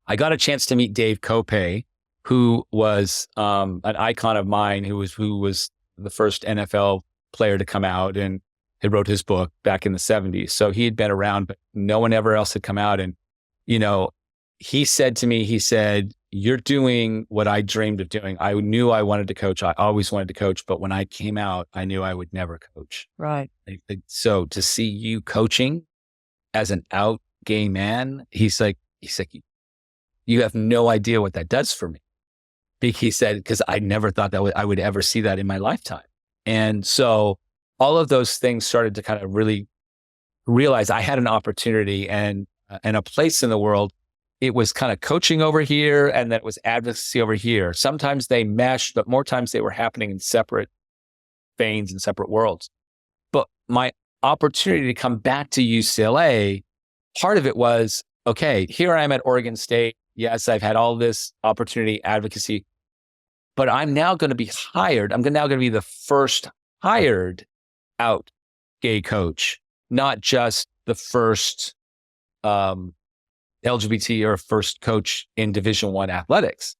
B: I got a chance to meet Dave Kopay, who was an icon of mine, who was the first NFL player to come out and had wrote his book back in the 70s. So he had been around, but no one ever else had come out. And, he said to me, "You're doing what I dreamed of doing. I knew I wanted to coach. I always wanted to coach. But when I came out, I knew I would never coach."
A: Right.
B: So to see you coaching as an out gay man, he's like, you have no idea what that does for me. He said, because I never thought that I would ever see that in my lifetime. And so all of those things started to kind of really realize I had an opportunity and a place in the world. It was kind of coaching over here, and then it was advocacy over here. Sometimes they meshed, but more times they were happening in separate veins and separate worlds. But my opportunity to come back to UCLA, part of it was, okay, here I am at Oregon State. Yes, I've had all this opportunity, advocacy, but I'm now going to be hired. I'm now going to be the first hired out gay coach, not just the first LGBT or first coach in Division I athletics.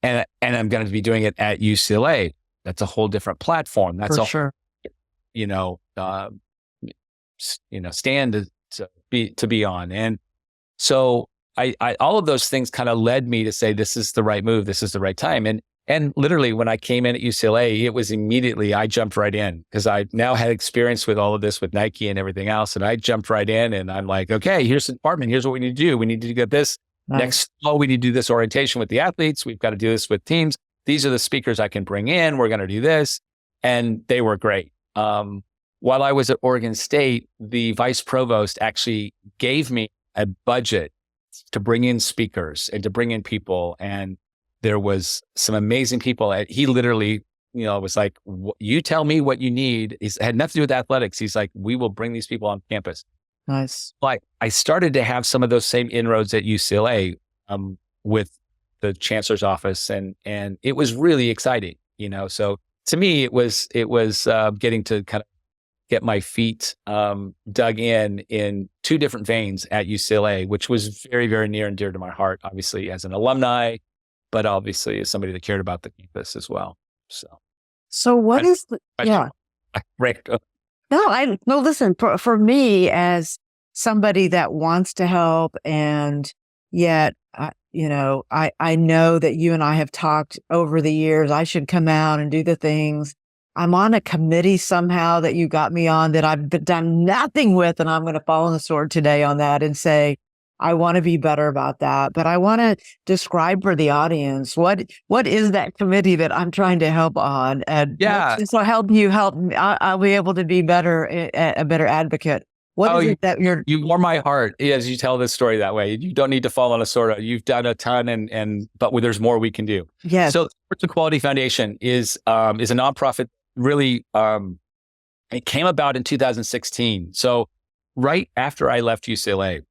B: And I'm going to be doing it at UCLA. That's a whole different platform. That's
A: sure.
B: Stand to be on. And so I all of those things kind of led me to say, this is the right move. This is the right time. And literally when I came in at UCLA, it was immediately, I jumped right in because I now had experience with all of this with Nike and everything else. And I jumped right in and I'm like, okay, here's the department. Here's what we need to do. We need to get this next. Oh, we need to do this orientation with the athletes. We've got to do this with teams. These are the speakers I can bring in. We're going to do this. And they were great. While I was at Oregon State, the vice provost actually gave me a budget to bring in speakers and to bring in people. And there was some amazing people. He literally, was like, you tell me what you need. It had nothing to do with athletics. He's like, we will bring these people on campus.
A: Nice.
B: Like I started to have some of those same inroads at UCLA with the chancellor's office, and it was really exciting. So to me, it was getting to kind of get my feet dug in two different veins at UCLA, which was very, very near and dear to my heart, obviously as an alumni, but obviously as somebody that cared about the campus as well.
A: So what is the, yeah.
B: Right.
A: No, listen, for me as somebody that wants to help, and yet, I know that you and I have talked over the years, I should come out and do the things. I'm on a committee somehow that you got me on that I've done nothing with, and I'm going to fall on the sword today on that and say, I want to be better about that. But I want to describe for the audience, what is that committee that I'm trying to help on? And so help me. I'll be able to be better, a better advocate. What is it that
B: you warm my heart as you tell this story that way. You don't need to fall on a sword. You've done a ton, but there's more we can do.
A: Yes.
B: So Sports Equality Foundation is a nonprofit. Really, it came about in 2016. So right after I left UCLA,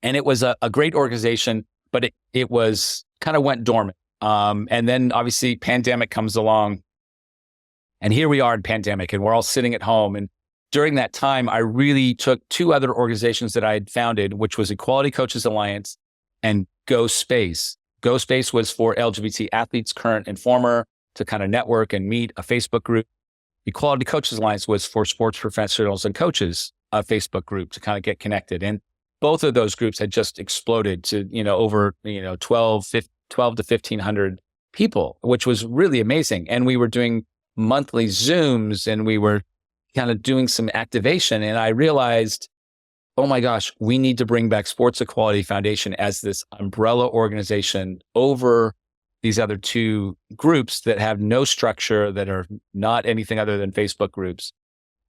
B: and it was a great organization, but it was kind of went dormant. And then obviously pandemic comes along, and here we are in pandemic, and we're all sitting at home. And during that time, I really took two other organizations that I had founded, which was Equality Coaches Alliance and Go Space. Go Space was for LGBT athletes, current and former, to kind of network and meet, a Facebook group. Equality Coaches Alliance was for sports professionals and coaches, a Facebook group to kind of get connected. And both of those groups had just exploded to, over, 12 to 1,500 people, which was really amazing. And we were doing monthly Zooms, and we were kind of doing some activation. And I realized, oh my gosh, we need to bring back Sports Equality Foundation as this umbrella organization over these other two groups that have no structure, that are not anything other than Facebook groups.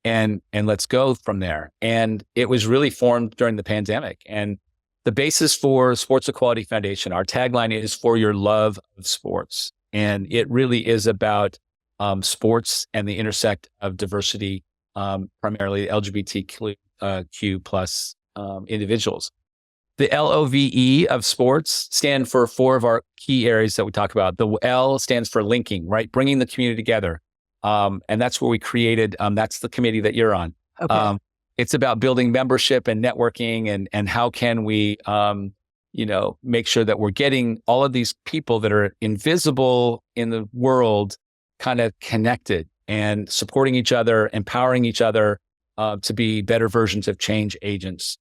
B: And let's go from there. And it was really formed during the pandemic. And the basis for Sports Equality Foundation, our tagline is for your love of sports. And it really is about sports and the intersect of diversity, primarily LGBTQ plus individuals. The LOVE of sports stand for four of our key areas that we talk about. The L stands for linking, right? Bringing the community together. And that's where we created, that's the committee that you're on.
A: Okay.
B: It's about building membership and networking, and how can we, make sure that we're getting all of these people that are invisible in the world kind of connected and supporting each other, empowering each other to be better versions of change agents.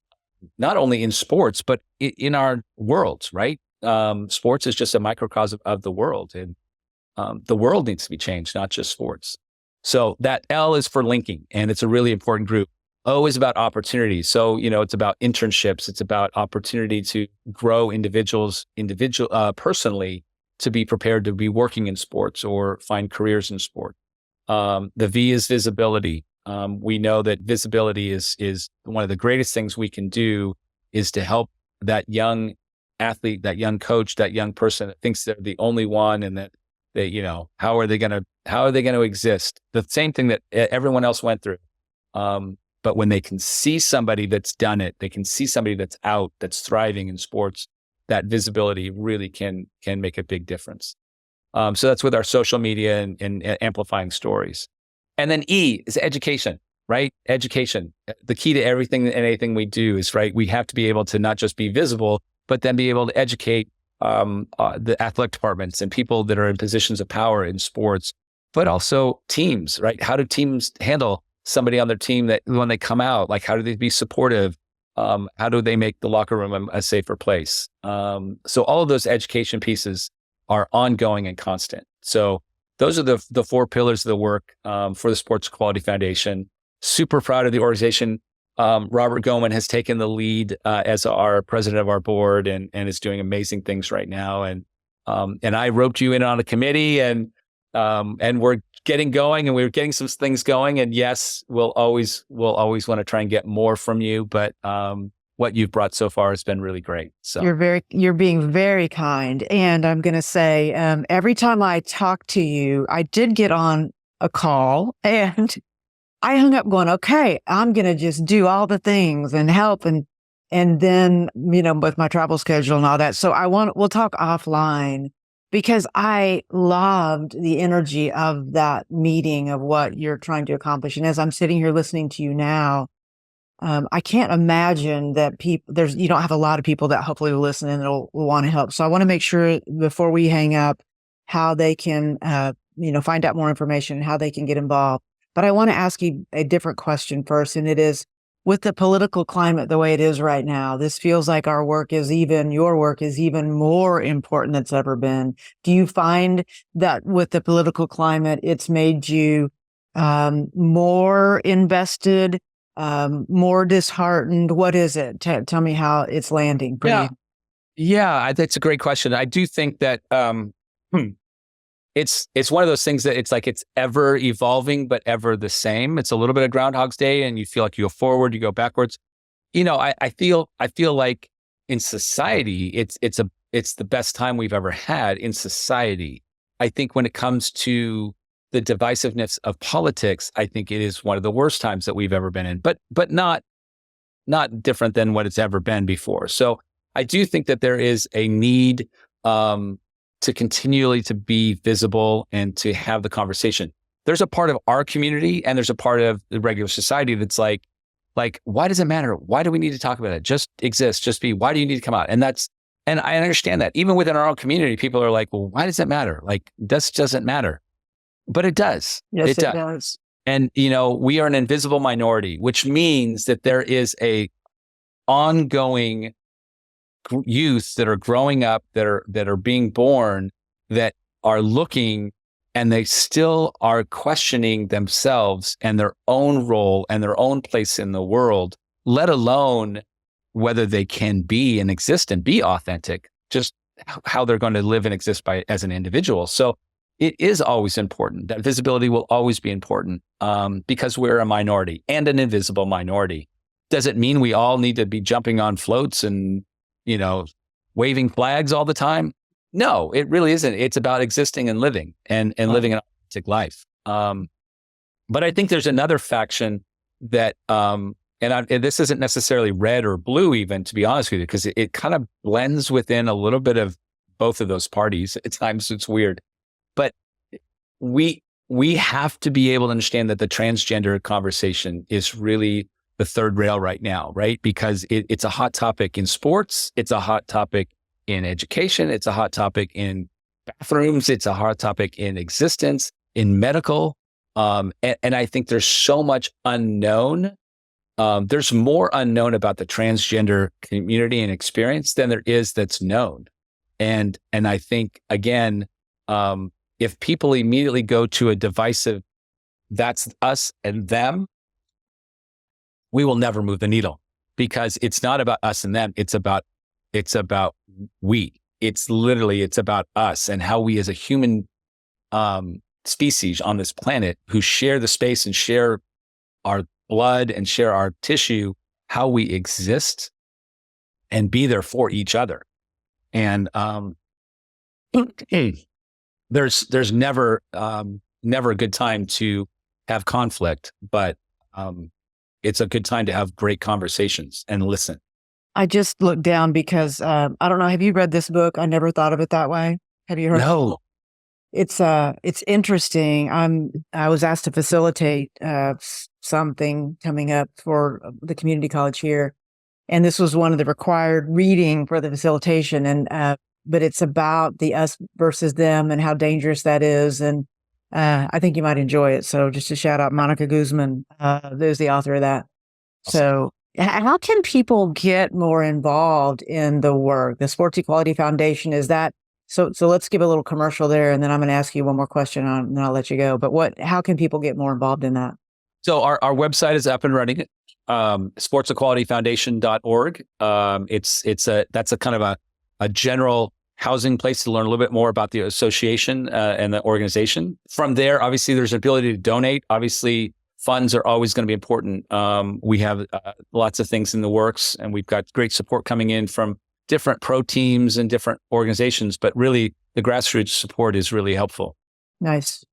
B: Not only in sports, but in our worlds, right? Sports is just a microcosm of the world, and the world needs to be changed, not just sports. So that L is for linking, and it's a really important group. O is about opportunity. So, it's about internships. It's about opportunity to grow personally, to be prepared to be working in sports or find careers in sport. The V is visibility. We know that visibility is one of the greatest things we can do, is to help that young athlete, that young coach, that young person that thinks they're the only one, and that they, how are they going to exist? The same thing that everyone else went through. But when they can see somebody that's done it, they can see somebody that's out, that's thriving in sports, that visibility really can make a big difference. So that's with our social media and amplifying stories. And then E is education, right? Education. The key to everything and anything we do is, right, we have to be able to not just be visible, but then be able to educate the athletic departments and people that are in positions of power in sports, but also teams, right? How do teams handle somebody on their team that when they come out, like, how do they be supportive? How do they make the locker room a safer place? So all of those education pieces are ongoing and constant. So those are the four pillars of the work for the Sports Equality Foundation. Super proud of the organization. Robert Goman has taken the lead as our president of our board and is doing amazing things right now. And I roped you in on a committee, and we're getting going, and we're getting some things going. And yes, we'll always want to try and get more from you. But what you've brought so far has been really great. So
A: you're being very kind. And I'm going to say, every time I talk to you, I did get on a call and I hung up going, okay, I'm going to just do all the things and help. And then, with my travel schedule and all that. So we'll talk offline, because I loved the energy of that meeting, of what you're trying to accomplish. And as I'm sitting here listening to you now, I can't imagine that you don't have a lot of people that hopefully will listen and will want to help. So I want to make sure before we hang up how they can, find out more information and how they can get involved. But I want to ask you a different question first. And it is, with the political climate the way it is right now, this feels like your work is even more important than it's ever been. Do you find that with the political climate, it's made you more invested, more disheartened? What is it? Tell me how it's landing for you.
B: Yeah, that's a great question. I do think that it's one of those things that it's like it's ever evolving, but ever the same. It's a little bit of Groundhog's Day, and you feel like you go forward, you go backwards. I feel like in society, it's the best time we've ever had in society. I think when it comes to the divisiveness of politics, I think it is one of the worst times that we've ever been in, but not different than what it's ever been before. So I do think that there is a need to continually to be visible and to have the conversation. There's a part of our community and there's a part of the regular society that's like, why does it matter? Why do we need to talk about it? Just exist, just be. Why do you need to come out? And I understand that. Even within our own community, people are like, well, why does it matter? Like, this doesn't matter. But it does.
A: Yes, it does.
B: And, we are an invisible minority, which means that there is a ongoing youth that are growing up, that are being born, that are looking, and they still are questioning themselves and their own role and their own place in the world, let alone whether they can be and exist and be authentic, just how they're going to live and exist as an individual. So it is always important. That visibility will always be important because we're a minority and an invisible minority. Does it mean we all need to be jumping on floats and waving flags all the time? No, it really isn't. It's about existing and living and living an authentic life. But I think there's another faction that, and this isn't necessarily red or blue even, to be honest with you, because it kind of blends within a little bit of both of those parties. At times it's weird, but we have to be able to understand that the transgender conversation is really the third rail right now, right? Because it's a hot topic in sports. It's a hot topic in education. It's a hot topic in bathrooms. It's a hot topic in existence, in medical. And I think there's so much unknown. There's more unknown about the transgender community and experience than there is that's known. And I think, again, if people immediately go to a divisive, that's us and them, we will never move the needle, because it's not about us and them. It's about we. It's about us and how we as a human species on this planet who share the space and share our blood and share our tissue, how we exist and be there for each other. And there's never a good time to have conflict, but it's a good time to have great conversations and listen.
A: I just looked down because I don't know. Have you read this book? I never thought of it that way. Have you heard?
B: No.
A: It's interesting. I was asked to facilitate something coming up for the community college here, and this was one of the required reading for the facilitation. And but it's about the us versus them and how dangerous that is. And I think you might enjoy it. So just to shout out Monica Guzman, who's the author of that. Awesome. So how can people get more involved in the work? The Sports Equality Foundation, is that So let's give a little commercial there, and then I'm going to ask you one more question and then I'll let you go. But how can people get more involved in that?
B: So our website is up and running. sportsequalityfoundation.org. That's a kind of a general housing place to learn a little bit more about the association and the organization. From there, obviously, there's an ability to donate. Obviously, funds are always going to be important. We have lots of things in the works, and we've got great support coming in from different pro teams and different organizations. But really, the grassroots support is really helpful.
A: Nice.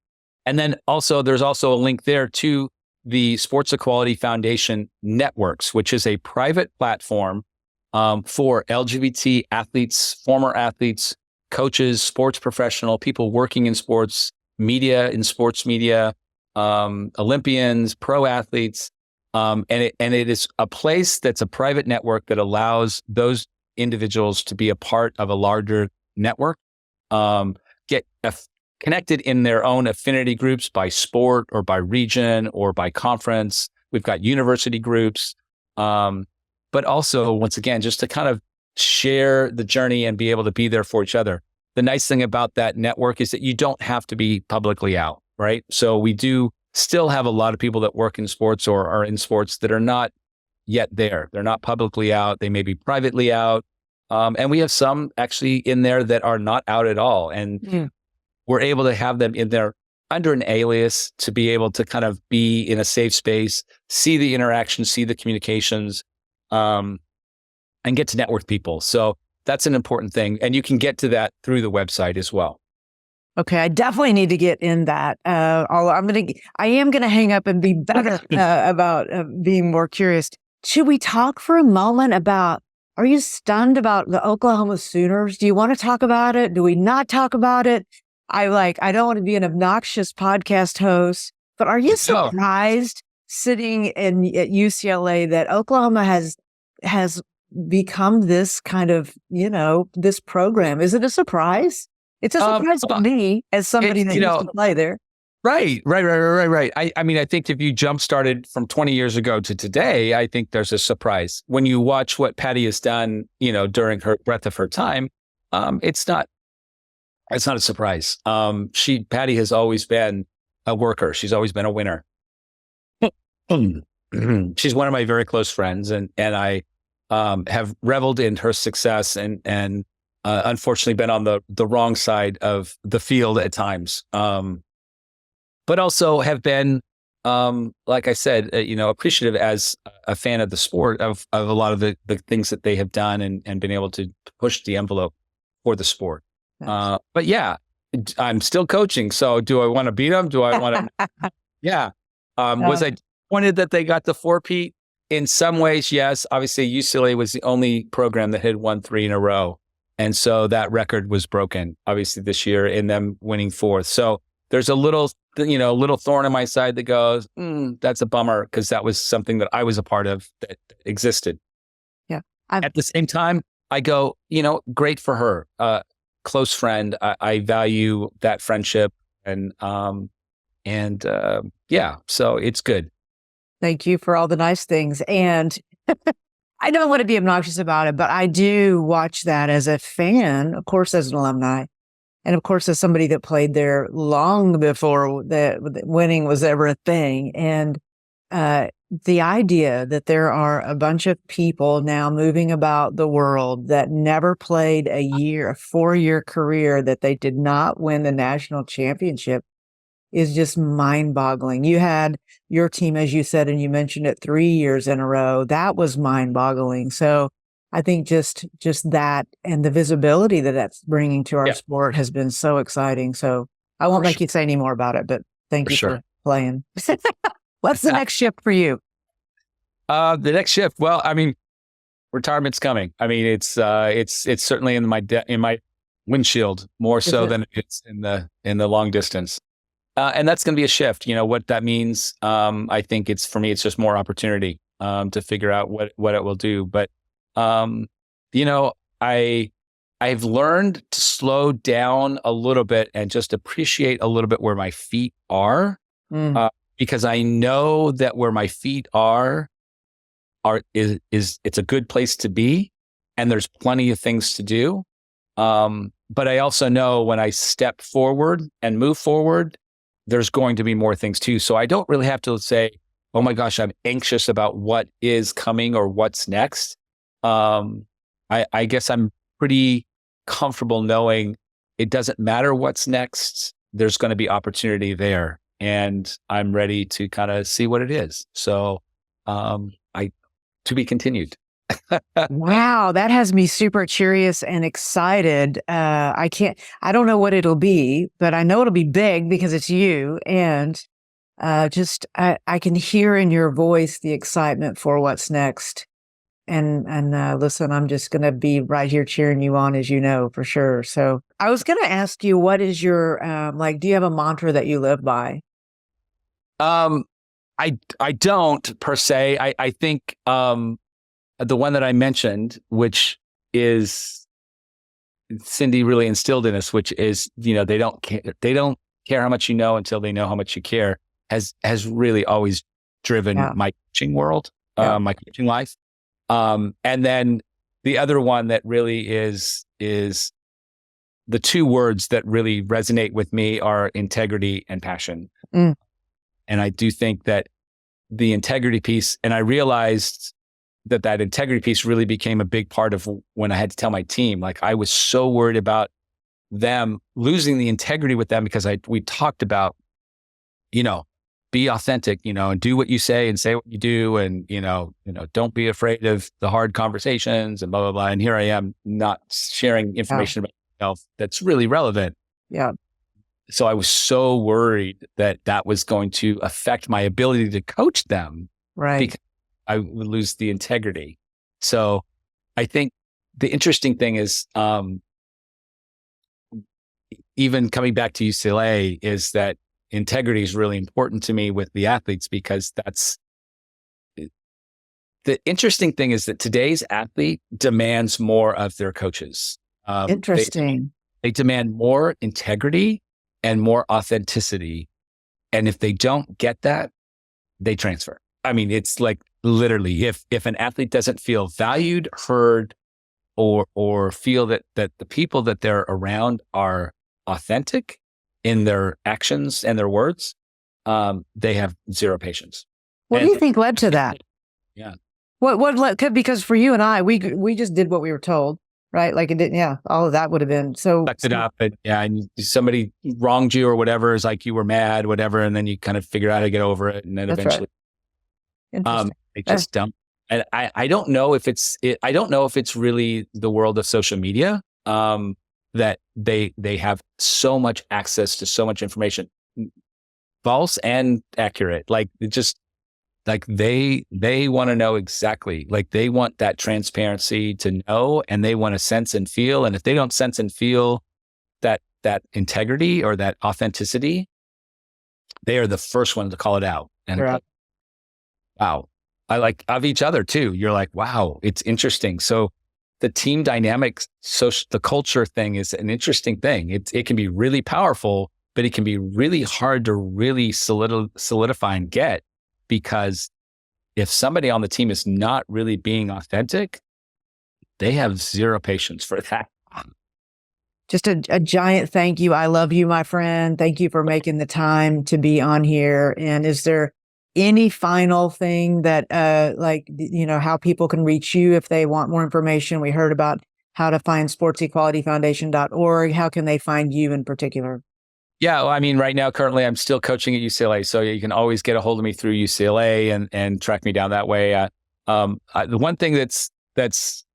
B: And then there's also a link there to the Sports Equality Foundation Networks, which is a private platform for LGBT athletes, former athletes, coaches, sports professional, people working in sports media, Olympians, pro athletes. And it is a place that's a private network that allows those individuals to be a part of a larger network, get connected in their own affinity groups by sport or by region or by conference. We've got university groups, but also, once again, just to kind of share the journey and be able to be there for each other. The nice thing about that network is that you don't have to be publicly out, right? So we do still have a lot of people that work in sports or are in sports that are not yet there. They're not publicly out. They may be privately out. And we have some actually in there that are not out at all. And we're able to have them in there under an alias to be able to kind of be in a safe space, see the interactions, see the communications, and get to network people. So that's an important thing. And you can get to that through the website as well.
A: Okay, I definitely need to get in that. I am gonna hang up and be better about being more curious. Should we talk for a moment about? Are you stunned about the Oklahoma Sooners? Do you want to talk about it? Do we not talk about it? I don't want to be an obnoxious podcast host, but are you surprised sitting at UCLA that Oklahoma has become this kind of, this program? Is it a surprise? It's a surprise to me as somebody that used to play there.
B: Right. I mean, I think if you jump started from 20 years ago to today, I think there's a surprise. When you watch what Patty has done, during her breadth of her time, it's not a surprise. Patty has always been a worker. She's always been a winner. She's one of my very close friends, and I have reveled in her success and unfortunately been on the wrong side of the field at times. But also have been, like I said, appreciative as a fan of the sport of a lot of the things that they have done and been able to push the envelope for the sport. Nice. But yeah, I'm still coaching. So do I want to beat them? Do I want to? Yeah. Was I disappointed that they got the 4-peat? In some ways, yes. Obviously, UCLA was the only program that had won 3 in a row. And so that record was broken, obviously, this year in them winning 4th. So there's a little thorn in my side that goes, that's a bummer, because that was something that I was a part of that existed.
A: Yeah.
B: At the same time, I go, great for her. Close friend. I value that friendship, and so it's good.
A: Thank you for all the nice things. And I don't want to be obnoxious about it, but I do watch that as a fan, of course, as an alumni. And of course, as somebody that played there long before that winning was ever a thing. And the idea that there are a bunch of people now moving about the world that never played a 4-year career, that they did not win the national championship, is just mind-boggling. You had your team, as you said, and you mentioned it 3 years in a row. That was mind-boggling. So I think just that and the visibility that that's bringing to our sport has been so exciting. So I won't make you say any more about it, but thank you for playing. What's the next shift for you?
B: The next shift. Well, I mean, retirement's coming. I mean, it's certainly in my windshield more so than it's in the long distance. And that's going to be a shift. What that means. I think for me, it's just more opportunity to figure out what it will do. But I've learned to slow down a little bit and just appreciate a little bit where my feet are, because I know that where my feet are it's a good place to be, and there's plenty of things to do. but I also know when I step forward and move forward, there's going to be more things too. So I don't really have to say, oh my gosh, I'm anxious about what is coming or what's next. I guess I'm pretty comfortable knowing it doesn't matter what's next. There's going to be opportunity there, and I'm ready to kind of see what it is. So, to be continued.
A: Wow, that has me super curious and excited. I don't know what it'll be, but I know it'll be big because it's you. And I can hear in your voice the excitement for what's next. And listen, I'm just going to be right here cheering you on, as you know, for sure. So I was going to ask you, what is your, do you have a mantra that you live by?
B: I don't per se. I think, the one that I mentioned, which is Cindy really instilled in us, which is, they don't care how much you know until they know how much you care, has really always driven my coaching world, my coaching life. And then the other one that really is the two words that really resonate with me are integrity and passion. And I do think that the integrity piece, and I realized that integrity piece really became a big part of when I had to tell my team. Like, I was so worried about them losing the integrity with them because we talked about, be authentic, and do what you say and say what you do. And, don't be afraid of the hard conversations and blah, blah, blah. And here I am not sharing information about myself that's really relevant.
A: Yeah.
B: So I was so worried that was going to affect my ability to coach them.
A: Right.
B: Because I would lose the integrity. So I think the interesting thing is, even coming back to UCLA, is that integrity is really important to me with the athletes, because the interesting thing is that today's athlete demands more of their coaches.
A: Interesting.
B: They demand more integrity and more authenticity. And if they don't get that, they transfer. I mean, it's like, literally, if an athlete doesn't feel valued, heard, or feel that the people that they're around are authentic in their actions and their words, they have zero patience.
A: What do you think led to that?
B: Yeah.
A: What led? Because for you and I, we just did what we were told, right? Like, it didn't. Yeah, all of that would have been so.
B: Sucked it up, and somebody wronged you or whatever. Is like you were mad, whatever, and then you kind of figure out how to get over it, and then eventually.
A: Right.
B: They just dump. And I don't know if I don't know if it's really the world of social media, that they have so much access to so much information, false and accurate. Like, it just, like, they want to know exactly, like, they want that transparency to know, and they want to sense and feel. And if they don't sense and feel that integrity or that authenticity, they are the first one to call it out. And
A: right.
B: Wow. I like of each other too. You're like, wow, it's interesting. So the team dynamics, the culture thing is an interesting thing. It can be really powerful, but it can be really hard to really solidify and get, because if somebody on the team is not really being authentic, they have zero patience for that.
A: Just a giant thank you. I love you, my friend. Thank you for making the time to be on here. And is there any final thing that, how people can reach you if they want more information? We heard about how to find sportsequalityfoundation.org. How can they find you in particular?
B: Yeah, well, I mean, right now, currently, I'm still coaching at UCLA. So you can always get a hold of me through UCLA and track me down that way. The one thing that's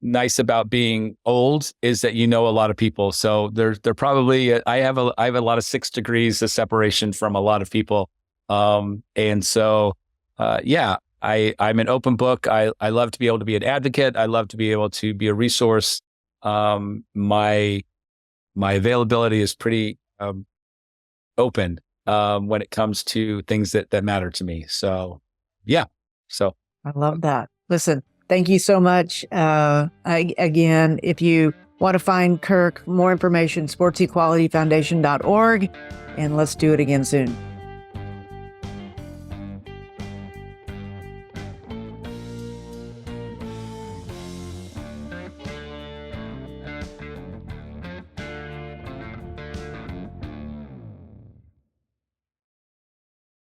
B: nice about being old is that you know a lot of people. So they're probably, I have a lot of 6 degrees of separation from a lot of people. And so, I'm an open book. I love to be able to be an advocate. I love to be able to be a resource. My availability is pretty, open, when it comes to things that matter to me. So, yeah. So
A: I love that. Listen, thank you so much. Again, if you want to find Kirk, more information, sportsequalityfoundation.org, and let's do it again soon.